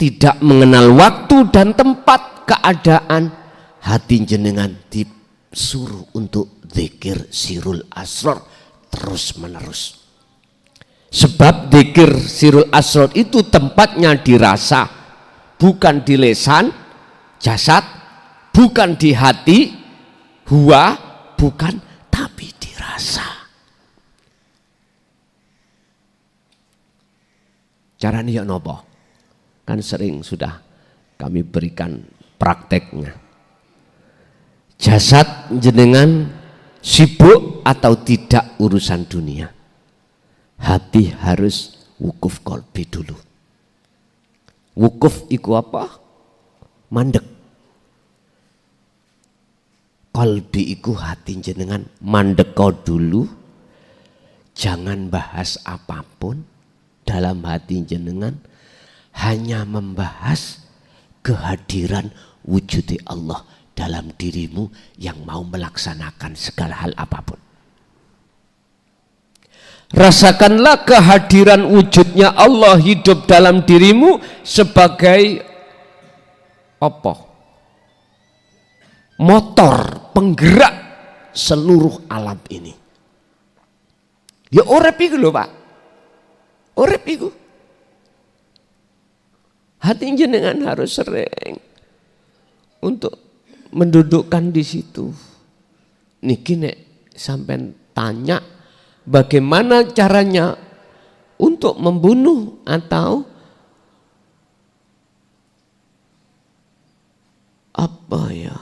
tidak mengenal waktu dan tempat keadaan. Hati jenengan disuruh untuk zikir sirul asrar terus menerus. Sebab zikir sirul asrar itu tempatnya dirasa, bukan di lesan, jasad, bukan di hati, huwa, bukan, tapi dirasa. Caranya ya nopo? Kan sering sudah kami berikan prakteknya. Jasad jenengan sibuk atau tidak urusan dunia. Hati harus wukuf qalbi dulu. Wukuf iku apa? Mandek. Qalbi iku hati jenengan mandek dulu. Jangan bahas apapun dalam hati jenengan, hanya membahas kehadiran wujud Allah dalam dirimu yang mau melaksanakan segala hal apapun. Rasakanlah kehadiran wujudnya Allah hidup dalam dirimu sebagai apa? Motor penggerak seluruh alam ini. Ya urip iku lho Pak. Urip iku. Hati jenengan harus sering untuk mendudukkan di situ. Niki nek sampean tanya bagaimana caranya untuk membunuh atau apa ya,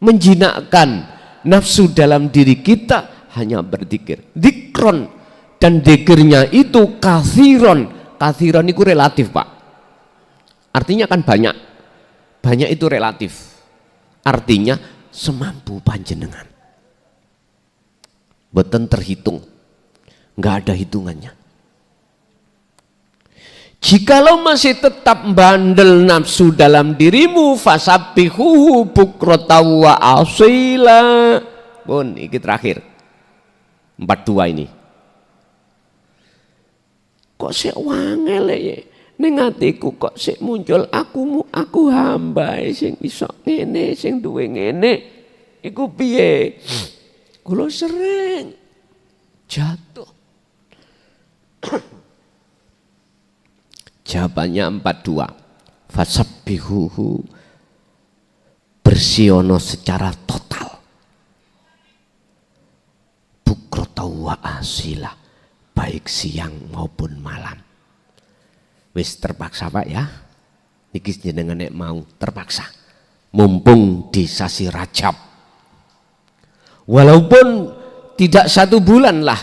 menjinakkan nafsu dalam diri kita, hanya berzikir. Dikron, dan dikirnya itu kathiron. Kathiron itu relatif Pak. Artinya kan banyak. Banyak itu relatif. Artinya semampu panjenengan. Boten terhitung. Nggak ada hitungannya. Jikalau masih tetap bandel nafsu dalam dirimu, fasabbihu bukrata wa asila. Pun ini terakhir. 42 ini. Kok sik wangel ya? Ning atiku kok sik muncul aku hamba sing iso ngene, sing duwe ngene. Iku piye? Kula sering jatuh. Jawabannya 42. Fasabbihuhu, bersiono secara total. Bukrata wa asila, baik siang maupun malam. Wis terpaksa Pak ya. Niki jenengan nek mau terpaksa. Mumpung di sasi Rajab. Walaupun tidak 1 bulan lah.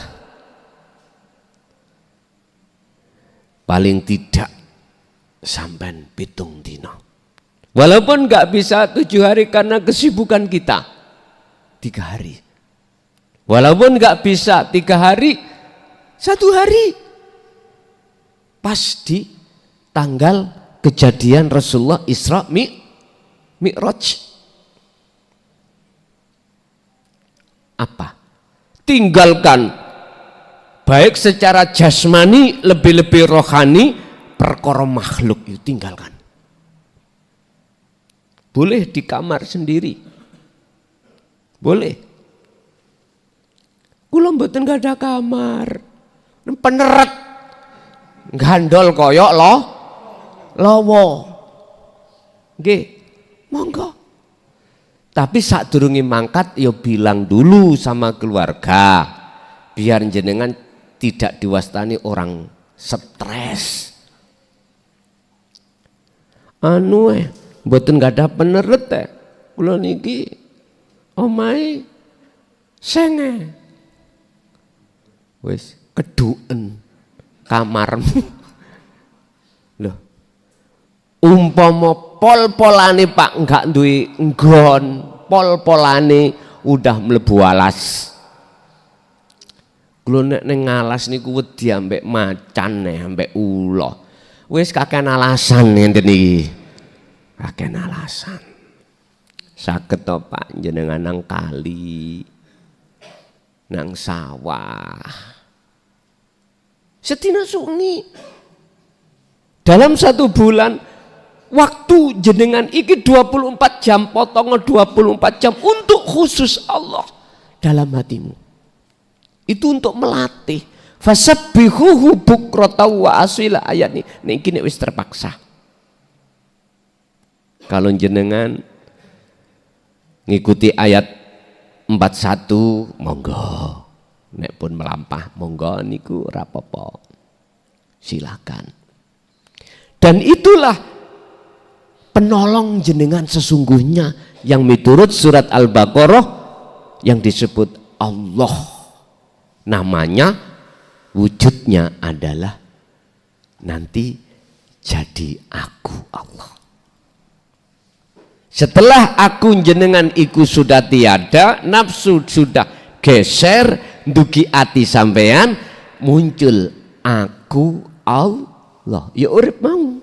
Paling tidak sampai 7 dino. Walaupun nggak bisa 7 hari karena kesibukan kita. 3 hari. Walaupun nggak bisa 3 hari, 1 hari. Pas di tanggal kejadian Rasulullah Isra Mi'raj. Apa? Tinggalkan baik secara jasmani, lebih-lebih rohani, perkara makhluk itu tinggalkan. Boleh di kamar sendiri. Boleh. Kula mboten gak ada kamar. Peneret. Gandol koyok lowo. Nggih, monggo. Tapi sadurunge mangkat ya bilang dulu sama keluarga. Biar jenengan tidak diwastani orang stres. Mboten gak ada peneret kula niki omahe senge. Wis keduken kamarmu. Loh. Umpama pol-polane Pak enggak duwe nggon, pol-polane udah mlebu alas. Kula nek ning alas niku wedi ambek macan ambek ula. Wis kakean alasan ngenten iki. Kakean alasan. Saged to Pak jenengan nang kali, nang sawah. Sedina sungi. Dalam 1 bulan waktu jenengan iki 24 jam, potongan 24 jam untuk khusus Allah dalam hatimu. Itu untuk melatih. Fasabbihuhu bukrata wa asila, ayat ini. Niki nek wis terpaksa. Kalau jenengan ngikuti ayat 41 monggo. Nek pun melampah monggo niku rapopo. Silakan. Dan itulah penolong jenengan sesungguhnya yang miturut surat Al-Baqarah yang disebut Allah. Namanya, wujudnya adalah nanti jadi aku Allah. Setelah aku jenengan iku sudah tiada, nafsu sudah geser, dugi ati sampean, muncul aku Allah. Ya urip mau.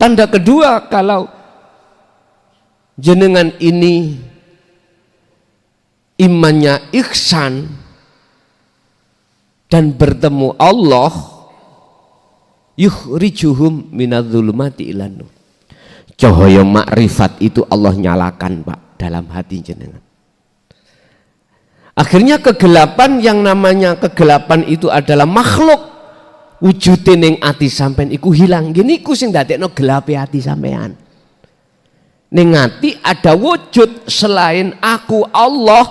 Tanda kedua kalau jenengan ini imannya ihsan dan bertemu Allah, yukhrijuhum minadz-dzulumati ilan nur. Cahaya makrifat itu Allah nyalakan, Pak, dalam hati jenengan. Akhirnya kegelapan, yang namanya kegelapan itu adalah makhluk, wujudin ning ati sampean iku hilang. Gini iku sing dadekno gelape ati sampean. Ning ati ada wujud selain aku Allah,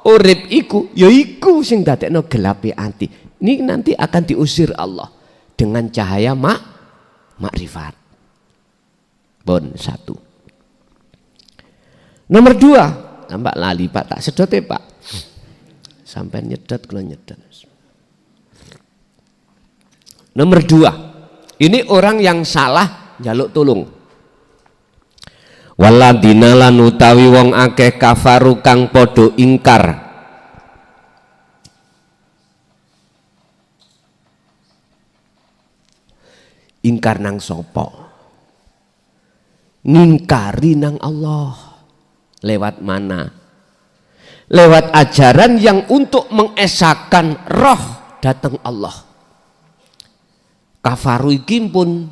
urip iku, ya iku sing dadekno gelape ati. Ini nanti akan diusir Allah dengan cahaya makrifat. Bon, satu. Nomor dua, tambah lali Pak, tak sedot ya Pak. Sampai nyedot kalau nyedot. Nomor dua, ini orang yang salah njaluk tulung. Waladina lan utawi wong akeh kafaru kang podo ingkar. Ingkar nang sopo? Ngingkari nang Allah. Lewat mana? Lewat ajaran yang untuk mengesahkan roh datang Allah. Kafaru iki pun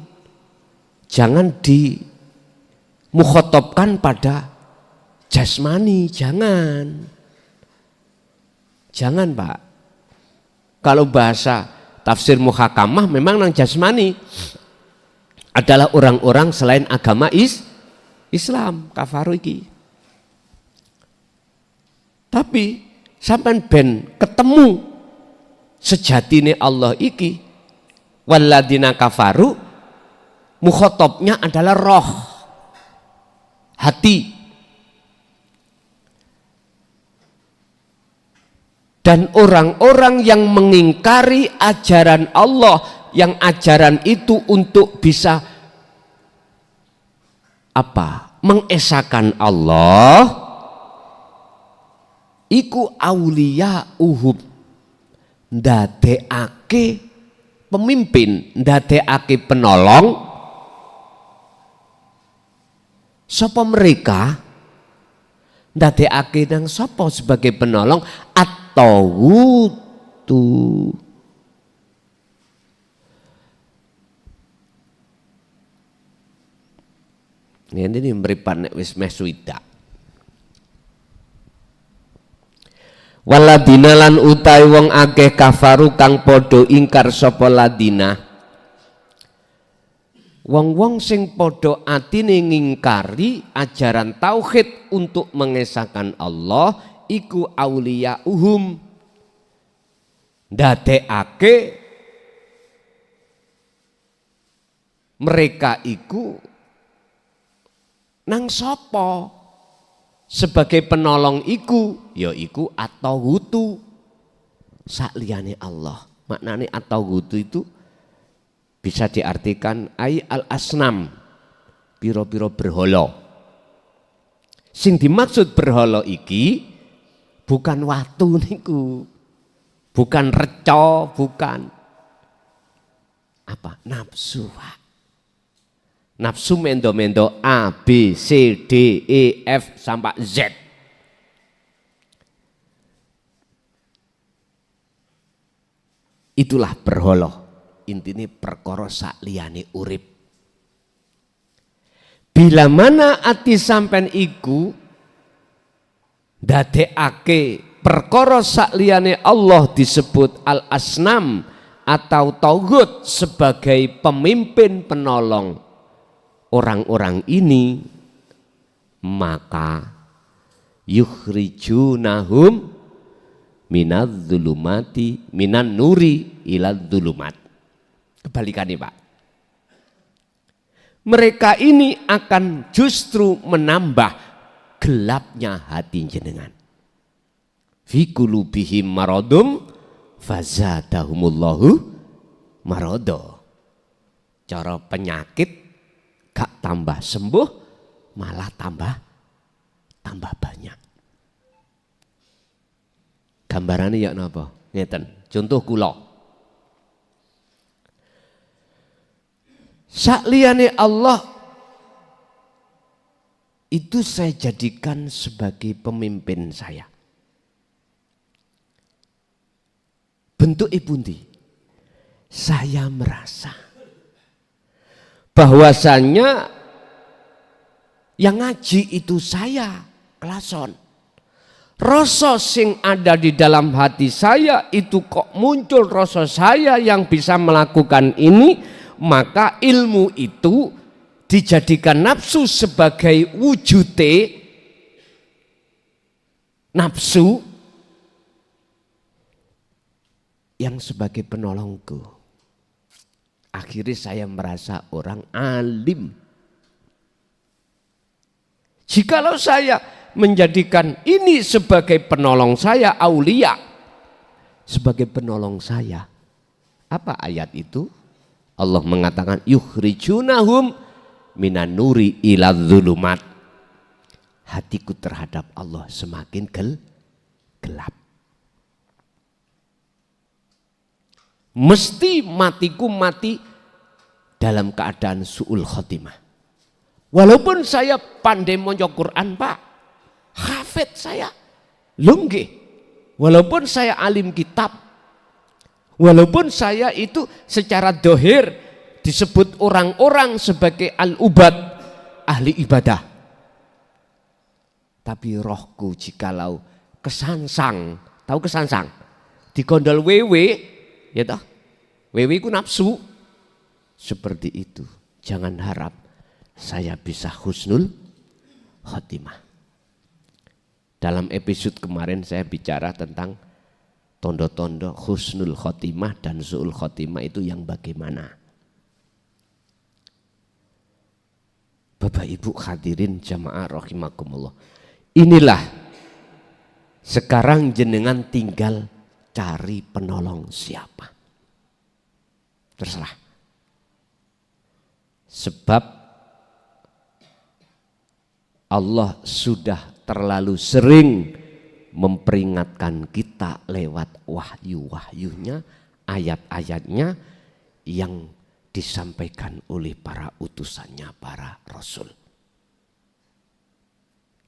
jangan dimukhotobkan pada jasmani, jangan Pak. Kalau bahasa tafsir muhakamah memang nang jasmani adalah orang-orang selain agama Islam, kafaru iki. Tapi sampai ben ketemu sejatine Allah iki, waladina kafaru, mukhotobnya adalah roh, hati. Dan orang-orang yang mengingkari ajaran Allah, yang ajaran itu untuk bisa apa? Mengesahkan Allah, iku auliya uhub, ndadekake pemimpin, ndadekake penolong. Sapa mereka? Ndadekake nang sapa sebagai penolong? At-tawutu. Ini mripat nek wis meh suida. Waladina lan utai wong akeh kafaru kang podo ingkar sapa ladina. Wong-wong sing podo atine ngingkari ajaran tauhid untuk mengesahkan Allah iku auliya uhum, ndadekake mereka iku nang sapa sebagai penolong iku, ya iku at-tawutu, sakliyane Allah. Maknane at-tawutu itu bisa diartikan ay al-asnam, piro-piro berhala. Sing dimaksud berhala iki bukan watu niku, bukan reca, bukan apa, nafsu. Nafsu mendo-mendo A, B, C, D, E, F sampai Z. Itulah berhala. Intine perkara sakliyane urip. Bila mana ati sampean iku ndadekake perkara sakliyane Allah disebut al-asnam atau tauhid sebagai pemimpin penolong orang-orang ini, maka yukhrijunahum minan nuri ilal dzulumat. Kebalikannya Pak. Mereka ini akan justru menambah gelapnya hati jenengan. Fi qulubihim maradum fazadahumullahu marado. Cara penyakit gak tambah sembuh, malah tambah banyak. Gambarannya ya napa? Ngeten. Contoh kula. Sakliyane Allah itu saya jadikan sebagai pemimpin saya. Bentuk pundi? Saya merasa bahwasannya yang ngaji itu saya, kelason. Rasa sing ada di dalam hati saya itu kok muncul rasa saya yang bisa melakukan ini, maka ilmu itu dijadikan nafsu sebagai wujute nafsu yang sebagai penolongku. Akhirnya saya merasa orang alim. Jikalau saya menjadikan ini sebagai penolong saya, aulia sebagai penolong saya, apa ayat itu? Allah mengatakan yukhrijunahum minan nuri ila dzulumat. Hatiku terhadap Allah semakin gelap. Mesti matiku mati dalam keadaan su'ul khotimah. Walaupun saya pandai maca Quran Pak, hafid saya, lunggih. Walaupun saya alim kitab, walaupun saya itu secara dohir disebut orang-orang sebagai al-ubad, ahli ibadah. Tapi rohku jikalau kesangsang, tahu kesangsang? Digondol wewe, ya toh? Wewe ku nafsu. Seperti itu. Jangan harap saya bisa husnul khotimah. Dalam episode kemarin saya bicara tentang tondo-tondo husnul khotimah dan su'ul khotimah itu yang bagaimana. Bapak Ibu hadirin jamaah rahimakumullah. Inilah sekarang jenengan tinggal cari penolong siapa. Terserah. Sebab Allah sudah terlalu sering memperingatkan kita lewat wahyu-wahyunya, ayat-ayatnya yang disampaikan oleh para utusannya, para rasul.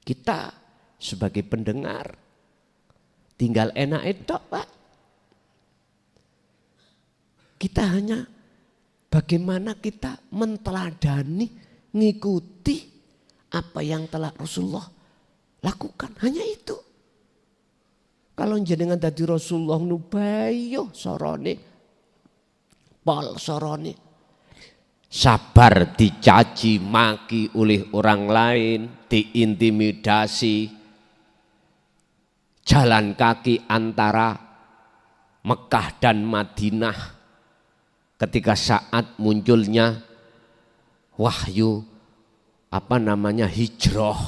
Kita sebagai pendengar tinggal enak itu Pak. Kita hanya bagaimana kita menteladani, ngikuti apa yang telah Rasulullah lakukan, hanya itu. Kalau jenengan dadi Rasulullah nubayo sorone, pol sorone, sabar dicaci maki oleh orang lain, diintimidasi, jalan kaki antara Mekah dan Madinah ketika saat munculnya wahyu hijrah.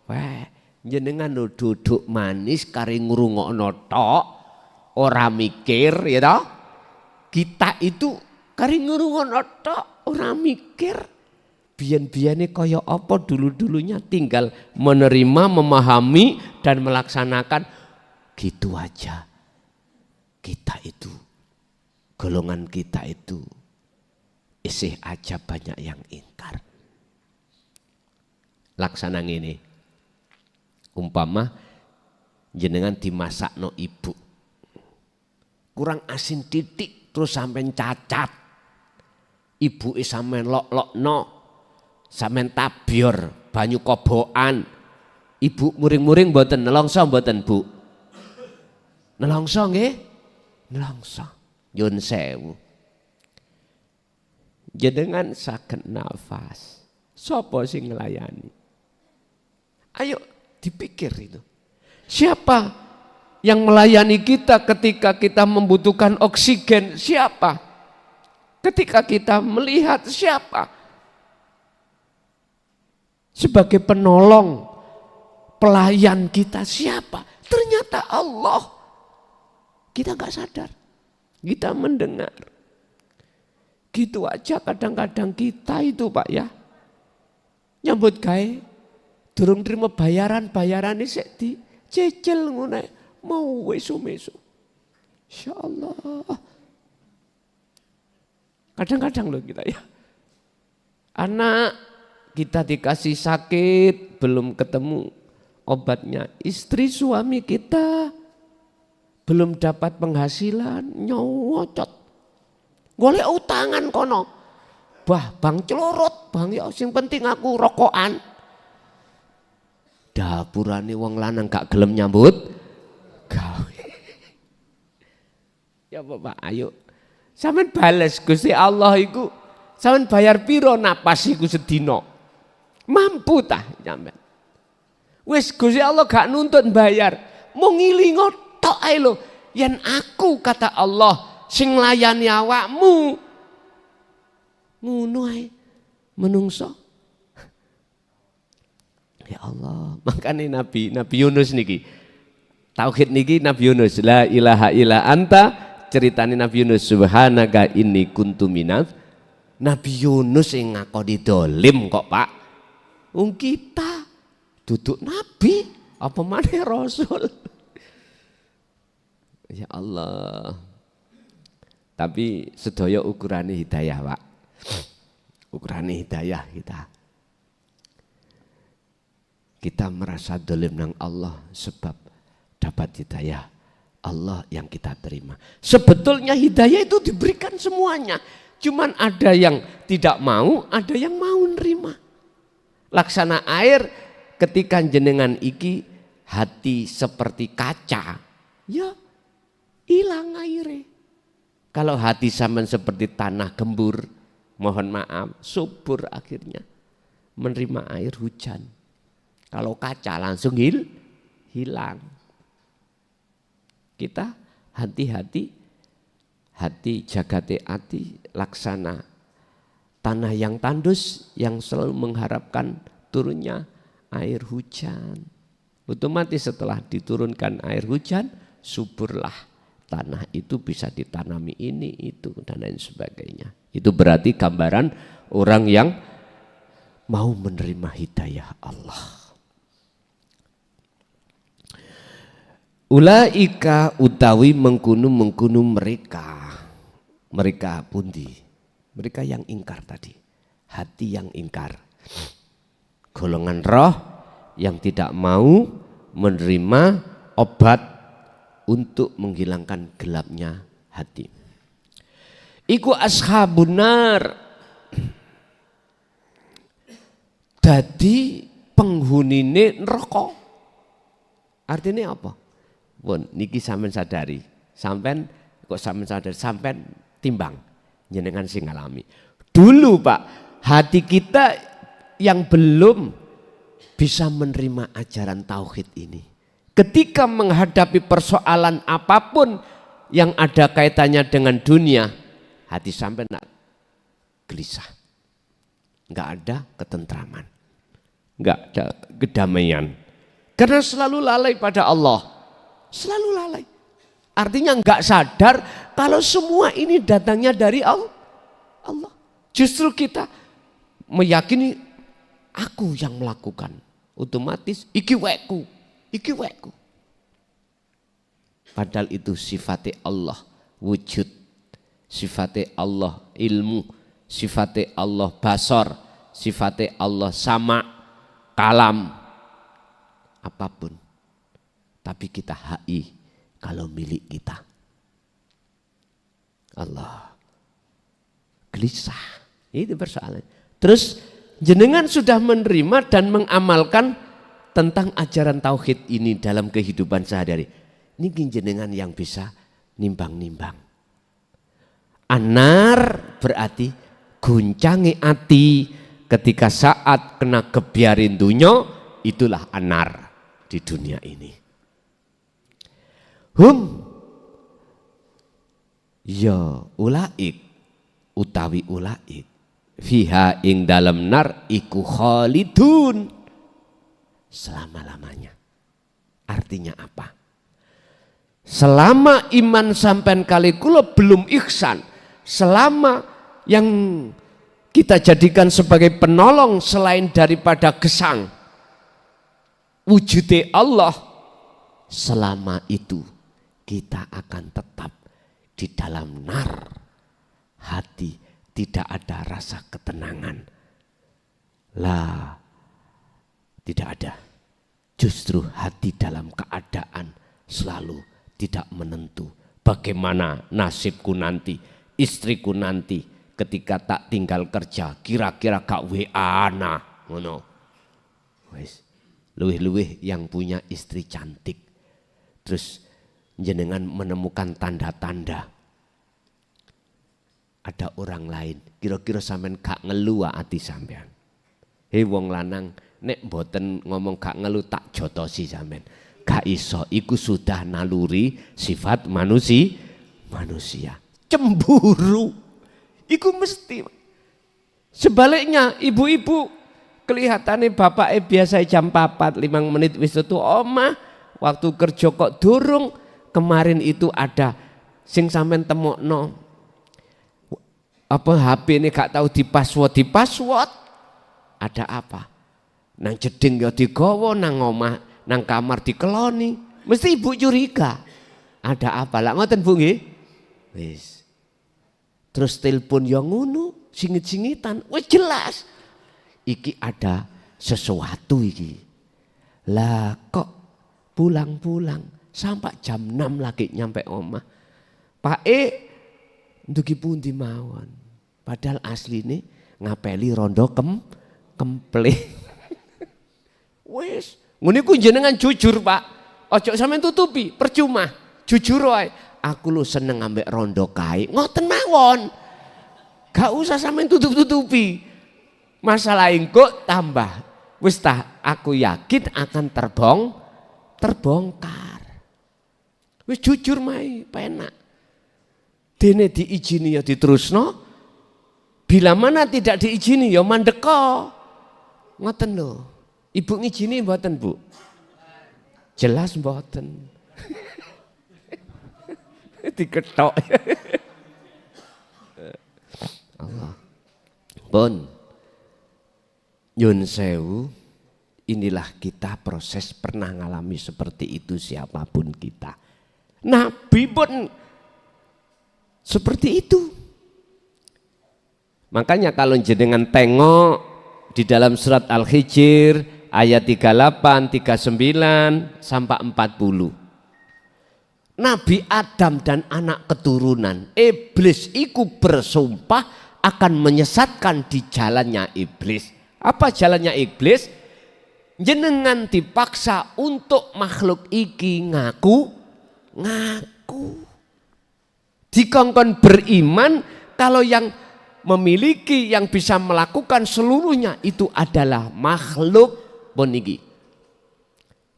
Wah, jenengan duduk manis kari ngrungokno tok, ora mikir ya toh. Kita itu kari ngrungokno tok, ora mikir. Biyen-biyene kaya apa dulu-dulunya, tinggal menerima, memahami dan melaksanakan gitu aja. Kita itu, golongan kita itu isih aja banyak yang ingkar. Laksana ngene, umpama jenengan dimasakno ibu kurang asin titik terus sampean cacat, ibu sampean lok-lokno, sampean tabior banyu kobokan, ibu muring-muring mboten nelongso mboten Bu? Nelongso nggih? Nelongso. Nyun sewu. Jenengan saged nafas, sapa sing nglayani? Ayo dipikir itu. Siapa Yang melayani kita ketika kita membutuhkan oksigen siapa? Ketika kita melihat siapa? Sebagai penolong, pelayan kita siapa? Ternyata Allah. Kita nggak sadar, kita mendengar. Gitu aja kadang-kadang kita itu Pak ya, nyambut gawe, durung terima bayaran ini sik di cecil ngono mau mesu. Insya Allah. Kadang-kadang loh kita ya, anak kita dikasih sakit belum ketemu obatnya, istri suami kita belum dapat penghasilan, nyocot. Golek utangan kono. Bah, bang celorot, bang ya sing penting aku rokokan. Dapurane wong lanang gak gelem nyambut gawe. Ya Bapak, ayo. Sampeyan bales Gusti Allah iku, sampeyan bayar piro napas iku sedina? Mampu tah sampeyan? Wis Gusti Allah gak nuntut bayar, mung ngilingo tok ae lho, yen aku kata Allah sing nglayani awakmu ngono ae menungso. Ya Allah, makanya Nabi Yunus niki tauhid niki Nabi Yunus, la ilaha illa anta, ceritane Nabi Yunus, subhanaka inni kuntu minaz. Nabi Yunus sing ngakoni dolim kok Pak, wong kita duduk nabi apa maneh rasul. Ya Allah. Tapi sedaya ukurane hidayah Pak. Ukurane hidayah kita. Kita merasa dolim nang Allah sebab dapat hidayah Allah yang kita terima. Sebetulnya hidayah itu diberikan semuanya. Cuman ada yang tidak mau, ada yang mau nerima. Laksana air ketika jenengan iki hati seperti kaca. Ya hilang airnya. Kalau hati sampean seperti tanah gembur, mohon maaf, subur akhirnya menerima air hujan. Kalau kaca langsung hilang. Kita hati-hati, hati jagate ati laksana tanah yang tandus yang selalu mengharapkan turunnya air hujan. Otomatis setelah diturunkan air hujan, suburlah tanah itu, bisa ditanami ini, itu, dan lain sebagainya. Itu berarti gambaran orang yang mau menerima hidayah Allah. Ulaika utawi mengkunu mereka pundi, mereka yang ingkar tadi, hati yang ingkar, golongan roh yang tidak mau menerima obat untuk menghilangkan gelapnya hati. Iku ashabun nar, dadi penghunine neraka. Artinya apa? Pun niki sampean sadari, sampean timbang jenengan sing ngalami. Dulu Pak, hati kita yang belum bisa menerima ajaran tauhid ini, ketika menghadapi persoalan apapun yang ada kaitannya dengan dunia, hati sampai nak gelisah, nggak ada ketentraman, nggak ada kedamaian, karena selalu lalai pada Allah, selalu lalai. Artinya nggak sadar kalau semua ini datangnya dari Allah. Justru kita meyakini aku yang melakukan, otomatis iki weku. Padahal itu sifatnya Allah wujud, sifatnya Allah ilmu, sifatnya Allah basar, sifatnya Allah sama, kalam, apapun. Tapi kita HI kalau milik kita. Allah gelisah, itu persoalan. Terus jenengan sudah menerima dan mengamalkan tentang ajaran tauhid ini dalam kehidupan sehari-hari. Ini jenengan yang bisa nimbang-nimbang. Anar berarti guncangi ati ketika saat kena kebiarin dunya, itulah anar di dunia ini. Hum ya ulaik utawi ulaik fiha ing dalam nar iku khalidun selama-lamanya. Artinya apa? Selama iman sampean kali kula belum ihsan, selama yang kita jadikan sebagai penolong selain daripada gesang wujude Allah, selama itu kita akan tetap di dalam nar. Hati tidak ada rasa ketenangan. Lah, tidak ada. Justru hati dalam keadaan selalu tidak menentu. Bagaimana nasibku nanti, istriku nanti ketika tak tinggal kerja, kira-kira gak WA ana ngono. Wis, luwih-luwih yang punya istri cantik. Terus jenengan menemukan tanda-tanda ada orang lain, kira-kira sampean gak ngeluh ati sampean. Hei wong lanang, nek mboten ngomong gak ngeluh tak jotosi sampean. Gak iso, iku sudah naluri sifat manusia. Cemburu, iku mesti. Sebaliknya ibu-ibu kelihatannya bapak biasa jam 4, 5 menit wis tutu omah, waktu kerja kok durung. Kemarin itu ada sing sampean temokno apa HP ini gak tahu di password ada apa nang jeding ya digawa nang omah nang kamar dikeloni mesti ibu curiga ada apa lah ngoten Bu nggih wis terus telepon yang ngono singit-singitan wis jelas iki ada sesuatu iki lah kok pulang-pulang sampai jam 6 lagi nyampe omah Pak ndugi pundi mawon padahal asli ini ngapeli rondo kemple. Wes, ngene ku jenengan jujur Pak. Ojo sampean tutupi, percuma. Jujur wae. Aku lu seneng ambek rondo kae. Ngoten mawon. Gak usah sampean tutup-tutupi. Masalah engko tambah. Wis tah aku yakin akan terbongkar. Wis jujur mae, penak. Dene diizini ya diterusno. Bila mana tidak diizini ya mandeko. Ngoten lho. Ibu ngizini mboten, Bu? Jelas mboten. Diketok. Allah. Pun nyun sewu, inilah kita proses pernah ngalami seperti itu siapapun kita. Nabi pun seperti itu. Makanya kalau jenengan tengok di dalam surat Al-Hijr ayat 38, 39 sampai 40. Nabi Adam dan anak keturunan iblis iku bersumpah akan menyesatkan di jalannya iblis. Apa jalannya iblis? Jenengan dipaksa untuk makhluk iki ngaku. Dikongkon beriman kalau yang memiliki yang bisa melakukan seluruhnya itu adalah makhluk boniki.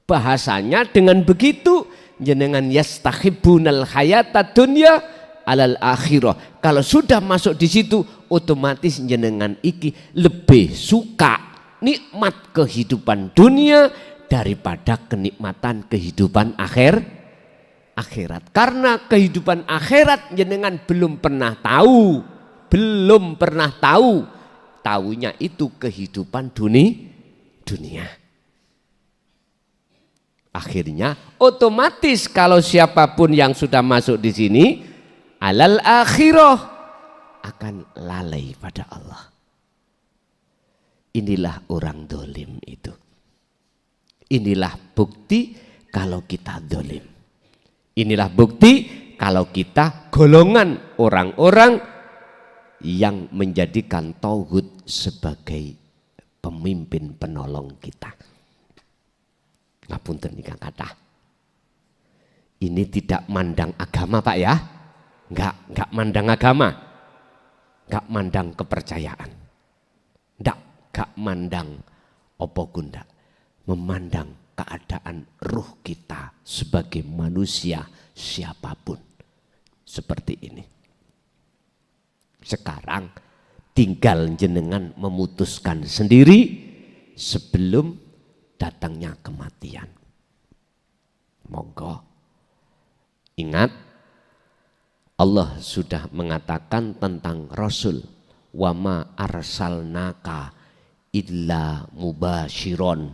Bahasanya dengan begitu jenengan yastakhibunal hayata dunya alal akhirah. Kalau sudah masuk di situ otomatis jenengan iki lebih suka nikmat kehidupan dunia daripada kenikmatan kehidupan akhirat. Karena kehidupan akhirat jenengan belum pernah tahu. Taunya itu kehidupan dunia. Akhirnya otomatis kalau siapapun yang sudah masuk di sini alal akhirah akan lalai pada Allah. Inilah orang dolim itu. Inilah bukti kalau kita dolim. Inilah bukti kalau kita golongan orang-orang yang menjadikan tauhid sebagai pemimpin penolong kita. Ngapunten nikah kata. Ini tidak mandang agama Pak ya. Enggak mandang agama. Enggak mandang kepercayaan. Enggak mandang apa gunda. Memandang keadaan ruh kita sebagai manusia siapapun. Seperti ini. Sekarang tinggal jenengan memutuskan sendiri sebelum datangnya kematian. Monggo. Ingat, Allah sudah mengatakan tentang Rasul, wa ma arsalnaka illa mubasyiron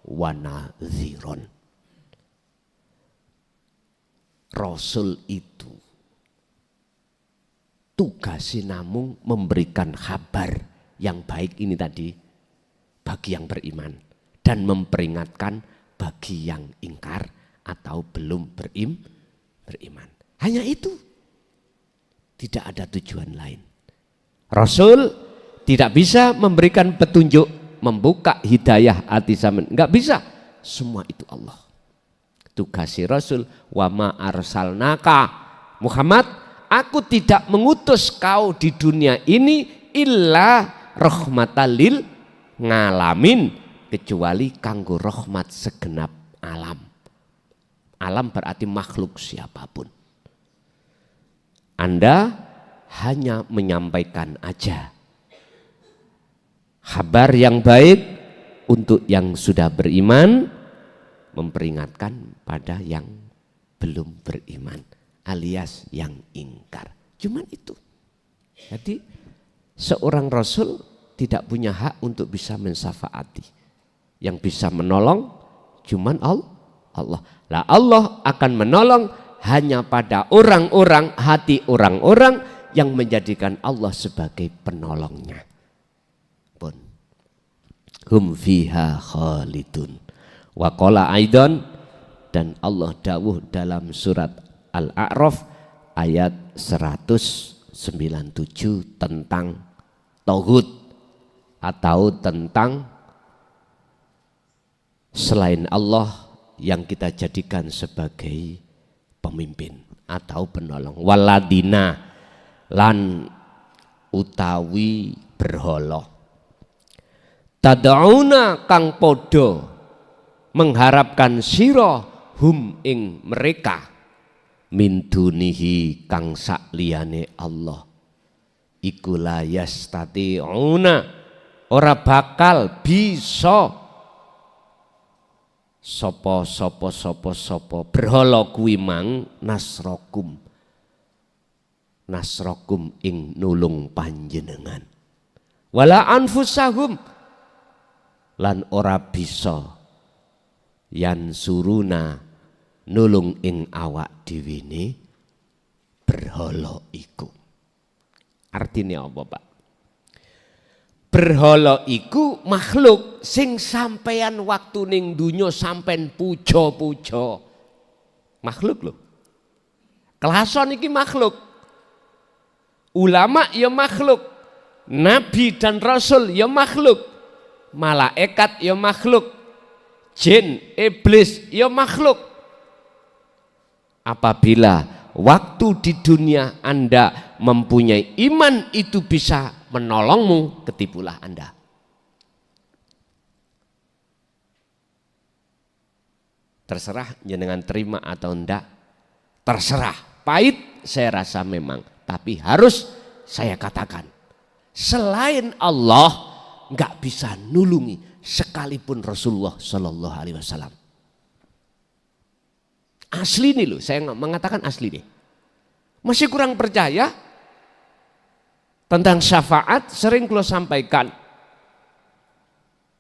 wa nadhiron. Rasul itu tugasnya namung memberikan kabar yang baik ini tadi bagi yang beriman dan memperingatkan bagi yang ingkar atau belum beriman. Hanya itu. Tidak ada tujuan lain. Rasul tidak bisa memberikan petunjuk, membuka hidayah hati sampean. Enggak bisa. Semua itu Allah. Tugasi Rasul, wa ma arsalnaka Muhammad, aku tidak mengutus kau di dunia ini illa rahmatan lil ngalamin, kecuali kanggo rahmat segenap alam. Alam berarti makhluk siapapun. Anda hanya menyampaikan aja kabar yang baik untuk yang sudah beriman, memperingatkan pada yang belum beriman alias yang ingkar. Cuman itu. Jadi seorang Rasul tidak punya hak untuk bisa mensyafaati. Yang bisa menolong cuman Allah. Lah Allah akan menolong hanya pada orang-orang, hati orang-orang yang menjadikan Allah sebagai penolongnya. Pun hum fiha khalidun. Wa qala aidan, dan Allah dawuh dalam surat Al-A'raf ayat 197 tentang tauhid atau tentang selain Allah yang kita jadikan sebagai pemimpin atau penolong. Waladina lan utawi berhala tad'una kang podo mengharapkan sira hum ing mereka min dunihi kang sakliyane Allah iku la yastati'una ora bakal bisa sopo berhala kuwi mang nasrokum ing nulung panjenengan wala anfusahum lan ora bisa yan suruna nulung ing awak dhewe ne berhala iku. Artinya apa, Pak? Berhala iku makhluk sing sampean waktu ning dunya sampean puja-puja. Makhluk lho. Kelason iki makhluk. Ulama ya makhluk. Nabi dan Rasul ya makhluk. Malaikat ya makhluk. Jin, iblis ya makhluk. Apabila waktu di dunia Anda mempunyai iman itu bisa menolongmu, ketipulah Anda. Terserah jenengan terima atau enggak, terserah. Pahit saya rasa memang, tapi harus saya katakan, selain Allah enggak bisa nulungi sekalipun Rasulullah Shallallahu Alaihi Wasallam. Asli nih loh, saya mengatakan asli nih. Masih kurang percaya? Tentang syafaat sering kalau sampaikan.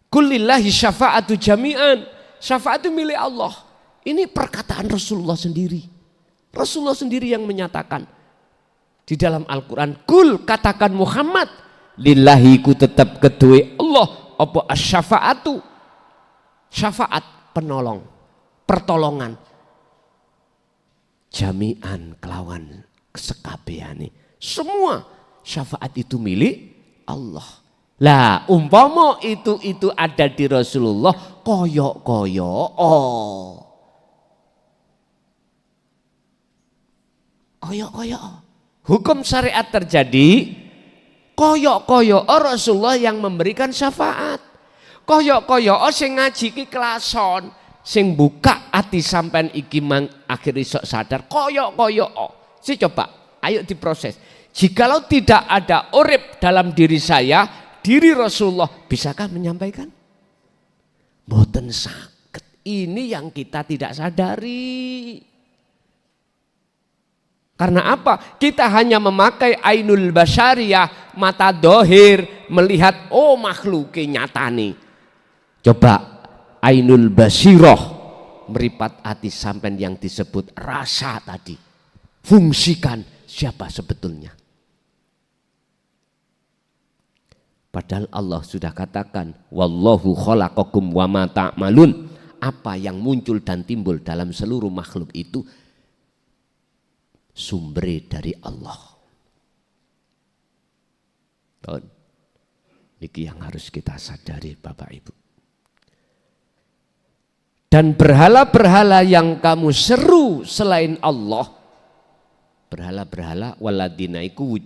Kulillahi syafa'atu jami'an. Syafaat itu milik Allah. Ini perkataan Rasulullah sendiri. Rasulullah sendiri yang menyatakan. Di dalam Al-Quran. Kul katakan Muhammad. Lillahi ku tetap kedua Allah. Apa asyafa'atu. Syafaat penolong. Pertolongan. Jami'an kelawan sekabehane. Semua. Syafaat itu milik Allah. Lah umpama itu ada di Rasulullah koyok hukum syariat terjadi koyok Rasulullah yang memberikan syafaat. Koyok sing ngaji ki kelason sing buka ati sampean iki akhir isok sadar koyok si coba ayo diproses. Jikalau tidak ada urip dalam diri saya, diri Rasulullah, bisakah menyampaikan? Mboten saged. Ini yang kita tidak sadari. Karena apa? Kita hanya memakai ainul basyariyah, mata dohir, melihat makhluknya nyata nih. Coba ainul basiroh, meripat hati sampean yang disebut rasa tadi. Fungsikan siapa sebetulnya. Padahal Allah sudah katakan, wallahu khalaqakum wa ma ta'malun. Apa yang muncul dan timbul dalam seluruh makhluk itu sumber dari Allah. Ini yang harus kita sadari Bapak Ibu. Dan berhala-berhala yang kamu seru selain Allah, berhala-berhala waladina iku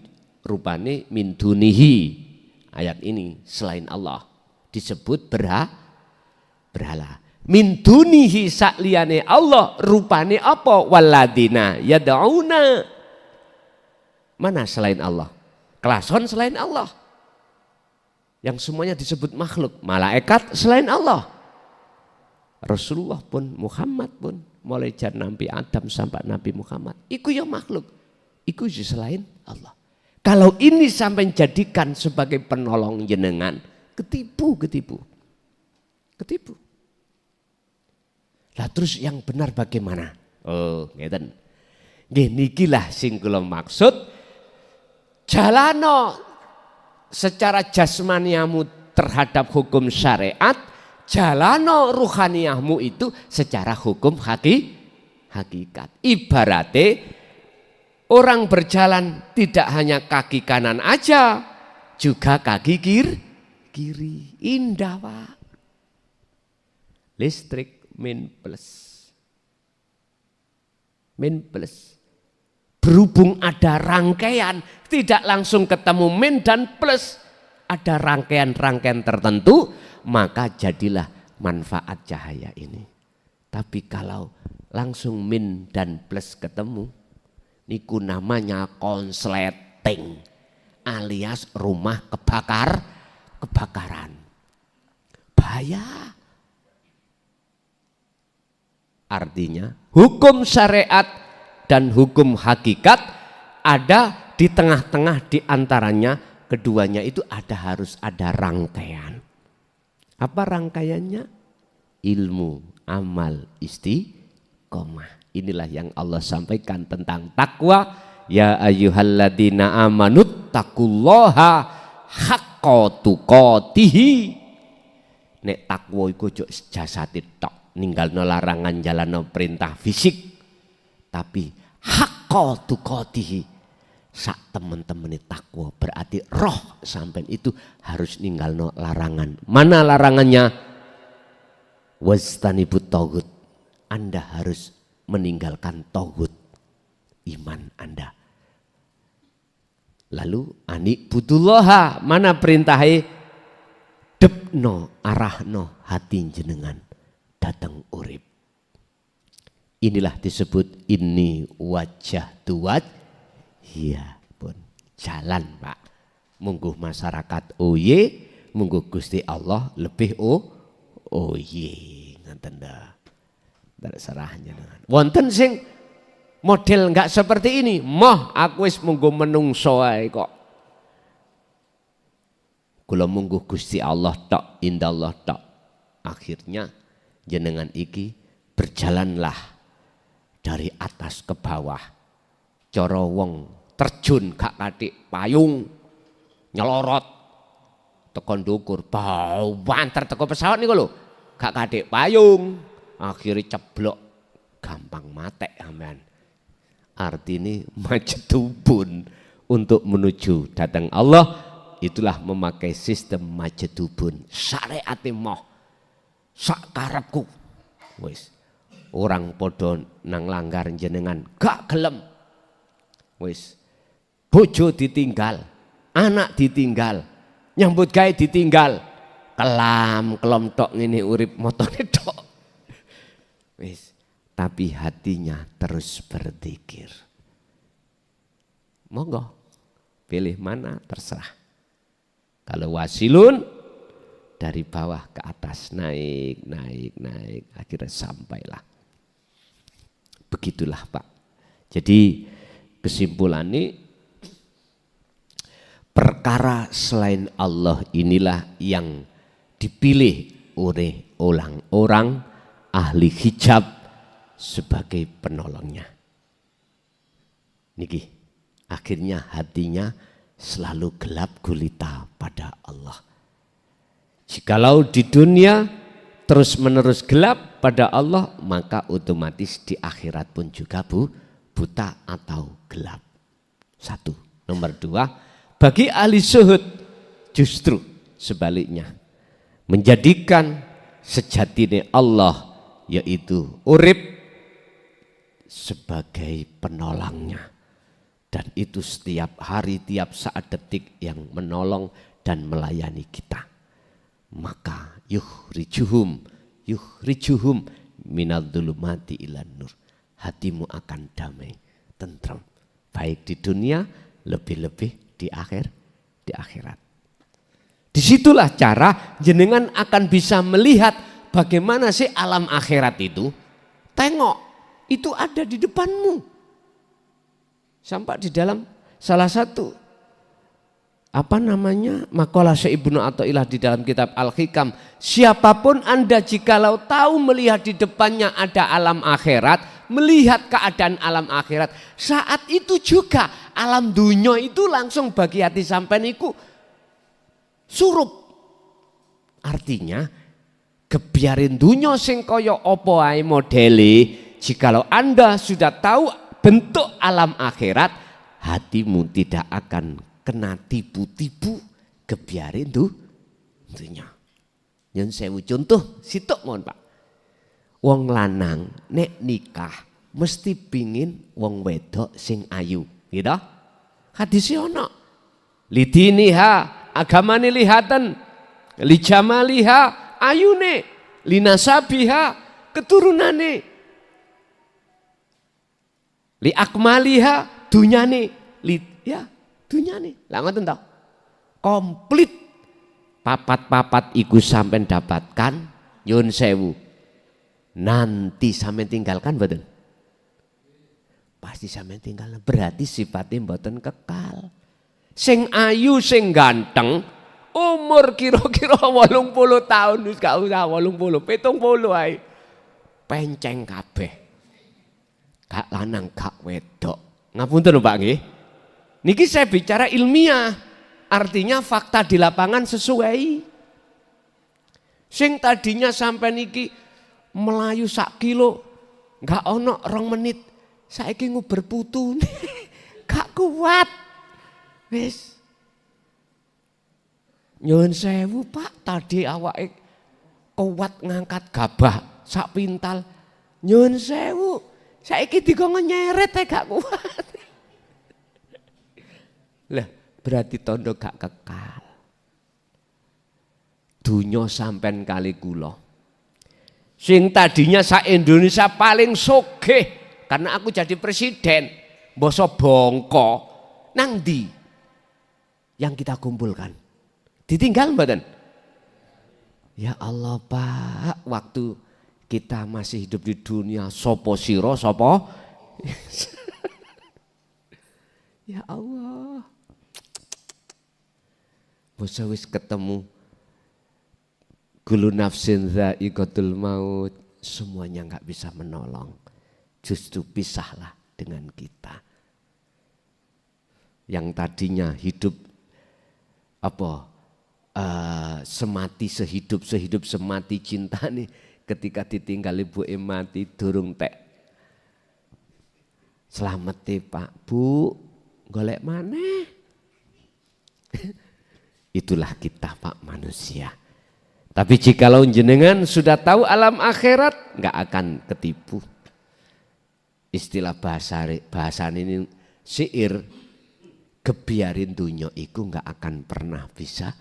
rupane min dunihi. Ayat ini selain Allah disebut berhala. Min dunihi sakliyane Allah rupane apa? Waladina yad'una. Mana selain Allah? Kelason selain Allah. Yang semuanya disebut makhluk. Malaikat selain Allah. Rasulullah pun, Muhammad pun, mulai dari Nabi Adam sampai Nabi Muhammad. Iku ya makhluk. Iku ya selain Allah. Kalau ini sampai jadikan sebagai penolong jenengan, ketipu. Lah terus yang benar bagaimana? Ngeten. Nggih nikilah sing kula maksud. Jalano secara jasmaniamu terhadap hukum syariat, jalano ruhaniyahmu itu secara hukum hakikat. Ibaratnya orang berjalan tidak hanya kaki kanan aja, juga kaki kiri. Indah Pak. Listrik min plus. Berhubung ada rangkaian, tidak langsung ketemu min dan plus. Ada rangkaian-rangkaian tertentu, maka jadilah manfaat cahaya ini. Tapi kalau langsung min dan plus ketemu, niku namanya konsleting alias rumah kebakaran. Bahaya. Artinya hukum syariat dan hukum hakikat ada di tengah-tengah, di antaranya keduanya itu harus ada rangkaian. Apa rangkaiannya? Ilmu, amal, istiqomah. Inilah yang Allah sampaikan tentang takwa. Ya ayyuhalladzina amanut taqullaha haqqa tuqatihi. Nek takwa iku ojo jasate tok, ninggalno larangan jalano perintah fisik. Tapi haqqa tuqatihi, sak temen-temene takwa berarti roh sampean itu harus ninggalno larangan. Mana larangannya? Wastanibut taghut. Anda harus meninggalkan tauhid iman Anda. Lalu anik butullaha, mana perintahnya? Depno arahno hati jenengan datang urip. Inilah disebut ini wajah tuwaj. Iya pun jalan Pak. Mungguh masyarakat oye, mungguh Gusti Allah lebih oye. Ngoten dah. Serahnya dengan wonten sing model enggak seperti ini, moh aku wis munggo menungso ae kok. Kula munggo Gusti Allah tok, indallah tok. Akhirnya jenengan iki berjalanlah dari atas ke bawah. Cara wong terjun gak kathik payung, nyelorot tekan ndukur, bau banter teko pesawat niku lho, gak kathik payung. Akhirnya ceblok, gampang matek aman. Artinya majedubun untuk menuju datang Allah, itulah memakai sistem majedubun. Syariat moh sak karepku. Wis orang podo nang langgar jenengan gak gelem. Wis bojo ditinggal, anak ditinggal, nyambut gawe ditinggal, kelam kelom tok ngene urip motone tok. Wis, tapi hatinya terus berzikir. Monggo, pilih mana terserah. Kalau wasilun, dari bawah ke atas, naik, akhirnya sampailah. Begitulah Pak. Jadi kesimpulannya, perkara selain Allah inilah yang dipilih oleh orang-orang ahli hijab sebagai penolongnya. Niki, akhirnya hatinya selalu gelap gulita pada Allah. Jikalau di dunia terus menerus gelap pada Allah, maka otomatis di akhirat pun juga buta atau gelap. Satu. Nomor dua, bagi ahli zuhud justru sebaliknya, menjadikan sejatinya Allah yaitu urip sebagai penolongnya. Dan itu setiap hari, tiap saat, detik yang menolong dan melayani kita. Maka yukhrijuhum minadh-dhulumati ilan nur. Hatimu akan damai, tentram. Baik di dunia, lebih-lebih di akhirat. Disitulah cara jenengan akan bisa melihat bagaimana sih alam akhirat itu. Tengok, itu ada di depanmu. Sampai di dalam salah satu makalah Syekh Ibnu Athaillah di dalam kitab Al-Hikam, siapapun Anda jikalau tahu melihat di depannya ada alam akhirat, melihat keadaan alam akhirat, saat itu juga alam dunia itu langsung bagi hati sampean iku surup. Artinya kebiarin dunia sing kaya apa ae modele, jikalau Anda sudah tahu bentuk alam akhirat, hatimu tidak akan kena tipu-tipu kebiarin dunia. Yang sewu contoh sitok mohon Pak. Wong lanang nek nikah mesti pingin wong wedok sing ayu, gitu. Hadisnya ono. Lidiniha agamane lihatan, lijamaliha ayune, linasabiha keturunane, li akmaliha dunyane, dunyane. Lah ngoten to. Komplit papat-papat iku sampean dapatkan nyun sewu. Nanti sampean tinggalkan mboten? Pasti sampean tinggal. Berarti sifatnya mboten kekal. Sing ayu sing ganteng umur kira-kira 80 tahun wis gak usah 80, 70 ae. Penceng kabeh. Gak lanang gak wedok. Ngapunten Pak nggih. Niki saya bicara ilmiah. Artinya fakta di lapangan sesuai. Sing tadinya sampai niki melayu sak kilo, gak ono 2 menit, saiki nguber putu, gak kuat, wis. Nyuwun sewu Pak, tadi awake kuat ngangkat gabah sak pintal, nyuwun sewu, saiki dikon nyeret gak kuat. Lah berarti tondo gak kekal. Dunya sampean kali kula. Sing tadinya sak Indonesia paling sugih karena aku jadi presiden, boso bongko nang ndi yang kita kumpulkan? Ditinggal mboten? Ya Allah Pak, waktu kita masih hidup di dunia sopo siro sopo? Ya Allah. Boso wis ketemu Kullu nafsin dha'iqatul maut, semuanya nggak bisa menolong. Justru pisahlah dengan kita. Yang tadinya hidup semati sehidup semati cinta nih, ketika ditinggal ibu mati durung tek. Selamat Pak Bu, golek maneh. Itulah kita Pak manusia. Tapi jikalau jenengan sudah tahu alam akhirat, nggak akan ketipu. Istilah bahasa ini syair, kebiarin dunia iku nggak akan pernah bisa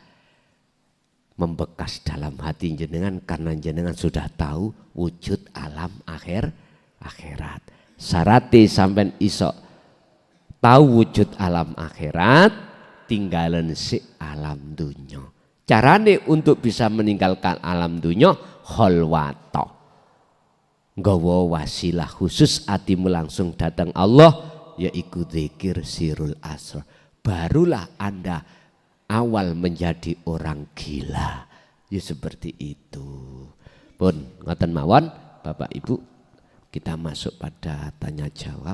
membekas dalam hati jenengan karena jenengan sudah tahu wujud alam akhirat. Syaratnya sampean iso tahu wujud alam akhirat, tinggalan si alam dunya. Carane untuk bisa meninggalkan alam dunya kholwato, nggawa wasilah khusus atimu langsung datang Allah, yaitu zikir sirul asr. Barulah Anda awal menjadi orang gila. Ya seperti itu. Pun ngoten mawon Bapak Ibu, kita masuk pada tanya jawab.